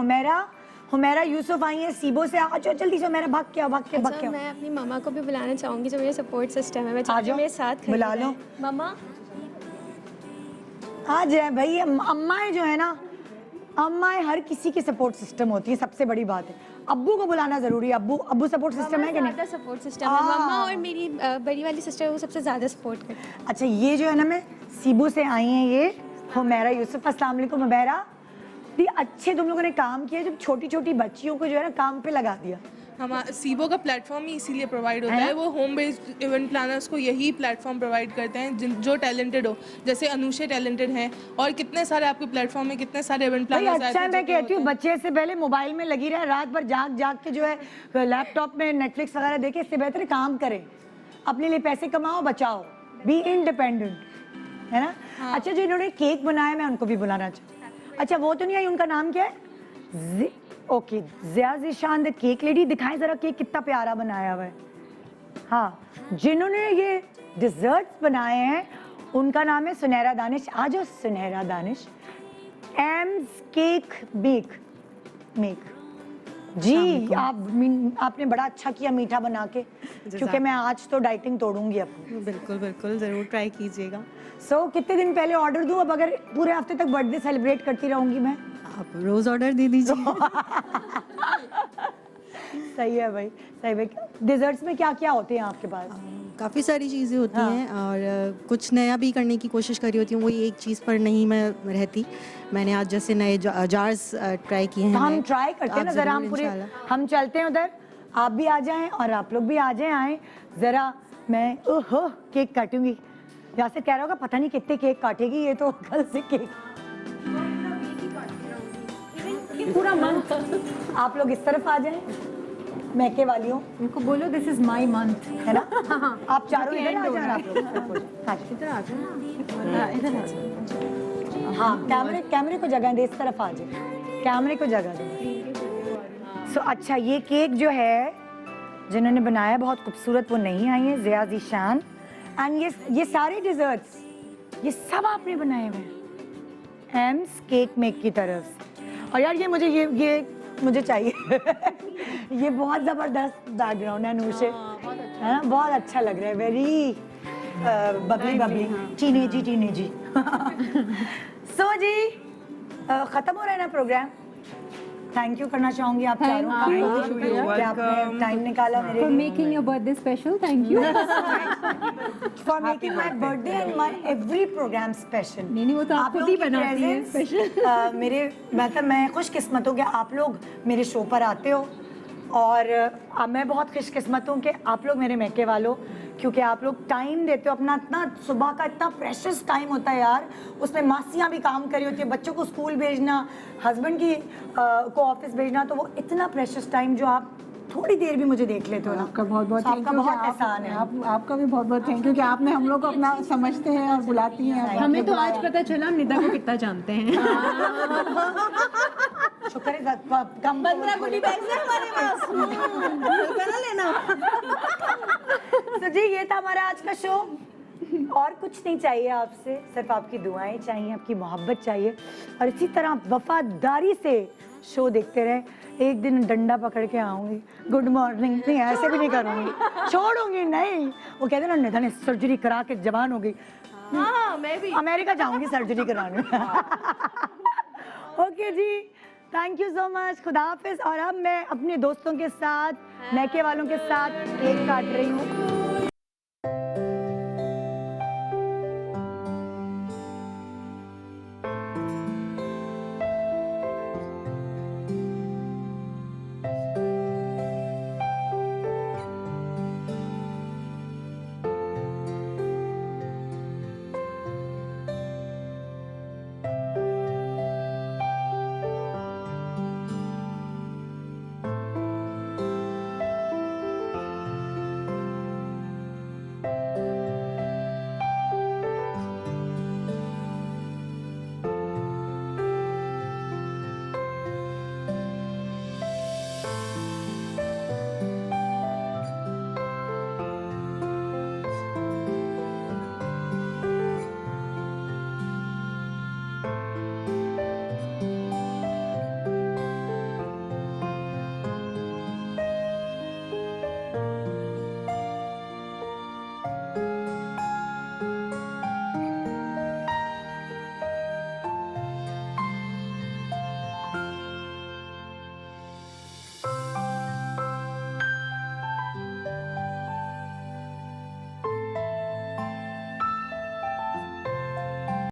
हुमैरा यूसुफ आई है सीबो से। आ जाओ जल्दी से, मेरा भाग के आओ, भाग के अच्छा, आओ। मैं अपनी मम्मा को भी बुलाना चाहूँगी जो मेरे सपोर्ट सिस्टम है। मैं आ चाहती जाओ, हूँ मेरे साथ खड़ी बुला रहे। लो। मम्मा, आ जाए भाई। अम्माएं जो है ना, अम्माएं हर किसी की सपोर्ट सिस्टम होती है, सबसे बड़ी बात है। अब्बू को बुलाना जरूरी है। अब्बू सपोर्ट सिस्टम है कि नहीं? ज़्यादा सपोर्ट सिस्टम है। मम्मा और मेरी बड़ी वाली सिस्टर वो सबसे ज़्यादा सपोर्ट करती है। अच्छा, ये जो है ना, मैं सीबो से आई हैं ये हुमैरा यूसुफ। अस्सलाम वालेकुम हुमैरा। कितनी अच्छे तुम लोगों ने काम किया जब छोटी छोटी बच्चियों को जो है ना काम पे लगा दिया। हमारा सीबो का प्लेटफॉर्म ही इसीलिए प्रोवाइड होता है, वो होम बेस्ड इवेंट प्लानर्स को यही प्लेटफॉर्म प्रोवाइड करते हैं जो टैलेंटेड हो, जैसे अनुषे टैलेंटेड हैं और कितने सारे आपके प्लेटफॉर्म में कितने सारे इवेंट भाई प्लानर्स अच्छा है, मैं कहती हूँ बच्चे से पहले मोबाइल में लगी रहे, रात भर जाग जाग के जो है लैपटॉप में नेटफ्लिक्स वगैरह देखे, इससे बेहतर है काम करें, अपने लिए पैसे कमाओ, बचाओ, बी इंडिपेंडेंट, है ना। अच्छा जो इन्होंने केक बनाया मैं उनको भी बुलाना चाहूँ। अच्छा वो तो नहीं आई, उनका नाम क्या है? Okay, Zia Zeeshan the cake lady, दिखाएं जरा केक कितना प्यारा बनाया हुआ है। हाँ, जिन्होंने ये डिजर्ट्स बनाए हैं उनका नाम है सुनहरा दानिश। आ जाओ सुनहरा दानिश। एम्स केक बेक मेक जी, आपने बड़ा अच्छा किया मीठा बना के, क्योंकि मैं आज तो डाइटिंग तोड़ूंगी अपनी। बिल्कुल बिल्कुल, ज़रूर ट्राई कीजिएगा। सो कितने दिन पहले ऑर्डर दूं? अब अगर पूरे हफ्ते तक बर्थडे सेलिब्रेट करती रहूंगी मैं? आप रोज़ ऑर्डर दे दीजिए। सही है भाई, सही भाई। डिजर्ट्स में क्या क्या होते हैं आपके पास? काफ़ी सारी चीज़ें होती हैं और कुछ नया भी करने की कोशिश करी होती हूँ, वही एक चीज़ पर नहीं मैं रहती। मैंने आज जैसे नए जार्स ट्राई किए हैं। तो हम ट्राई करते हैं ना ज़रा, हम पूरे हम चलते हैं उधर, आप भी आ जाएं और आप लोग भी आ जाएं। आए ज़रा, मैं ओहो केक काटूंगी। यासिर कह रहा होगा पता नहीं कितने केक काटेगी ये, तो कल से केक पूरा मंथ। आप लोग इस तरफ आ जाएं, मैके वालियों उनको बोलो दिस इज माय मंथ, है ना। आप चारों इधर आ जाओ, आप लोग इधर आ जाओ। हाँ, कैमरे को जगह दे, इस तरफ आ जाए, कैमरे को जगह दे। सो अच्छा, ये केक जो है जिन्होंने बनाया बहुत खूबसूरत, वो नहीं आई है, ज़िया ज़ीशान। एंड ये सारे डिजर्ट्स ये सब आपने बनाए हुए हैं एम्स केक मेक की तरफ से। और यार ये मुझे चाहिए ये बहुत ज़बरदस्त बैकग्राउंड है अनुषे, है ना, बहुत अच्छा लग रहा है, वेरी बबली टीनेजी। सो जी ख़त्म हो रहा है ना प्रोग्राम। थैंक यू करना चाहूंगी आप चारों का कि आपने टाइम निकाला मेरे for making your birthday special. Thank you for making my birthday and my every programme special. नहीं वो तो आप खुद ही बनाती हैं स्पेशल। मेरे मतलब मैं खुशकिस्मत हूँ कि आप लोग मेरे शो पर आते हो, और मैं बहुत खुशकिस्मत हूँ कि आप लोग मेरे मैके वालों, क्योंकि आप लोग टाइम देते हो अपना, इतना सुबह का इतना प्रेशियस टाइम होता है यार, उसमें मासियाँ भी काम करी होती है, बच्चों को स्कूल भेजना, हस्बैंड की को ऑफिस भेजना, तो वो इतना प्रेशियस टाइम जो आप थोड़ी देर भी मुझे देख लेते हो ना, आपका बहुत बहुत आपका बहुत एहसान है। आपका भी बहुत बहुत थैंक यू कि आपने हम लोग को अपना समझते हैं और बुलाती हैं। हमें तो आज पता चला निदा को कितना जानते हैं। शुक्र है कम 15 गुडी बैग्स है हमारे पास, ना लेना। तो जी ये था हमारा आज का शो, और कुछ नहीं चाहिए आपसे, सिर्फ आपकी दुआएं चाहिए, आपकी मोहब्बत चाहिए, और इसी तरह वफादारी से शो देखते रहे। एक दिन डंडा पकड़ के आऊंगी, गुड मॉर्निंग, नहीं ऐसे भी नहीं करूंगी, छोड़ूंगी नहीं। वो कहते ना निधा ने सर्जरी करा के जवान हो गई, हाँ मैं भी अमेरिका जाऊंगी सर्जरी कराने। ओके जी, थैंक यू सो मच, खुदा हाफिज। और अब मैं अपने दोस्तों के साथ, मैके वालों के साथ केक काट रही हूँ।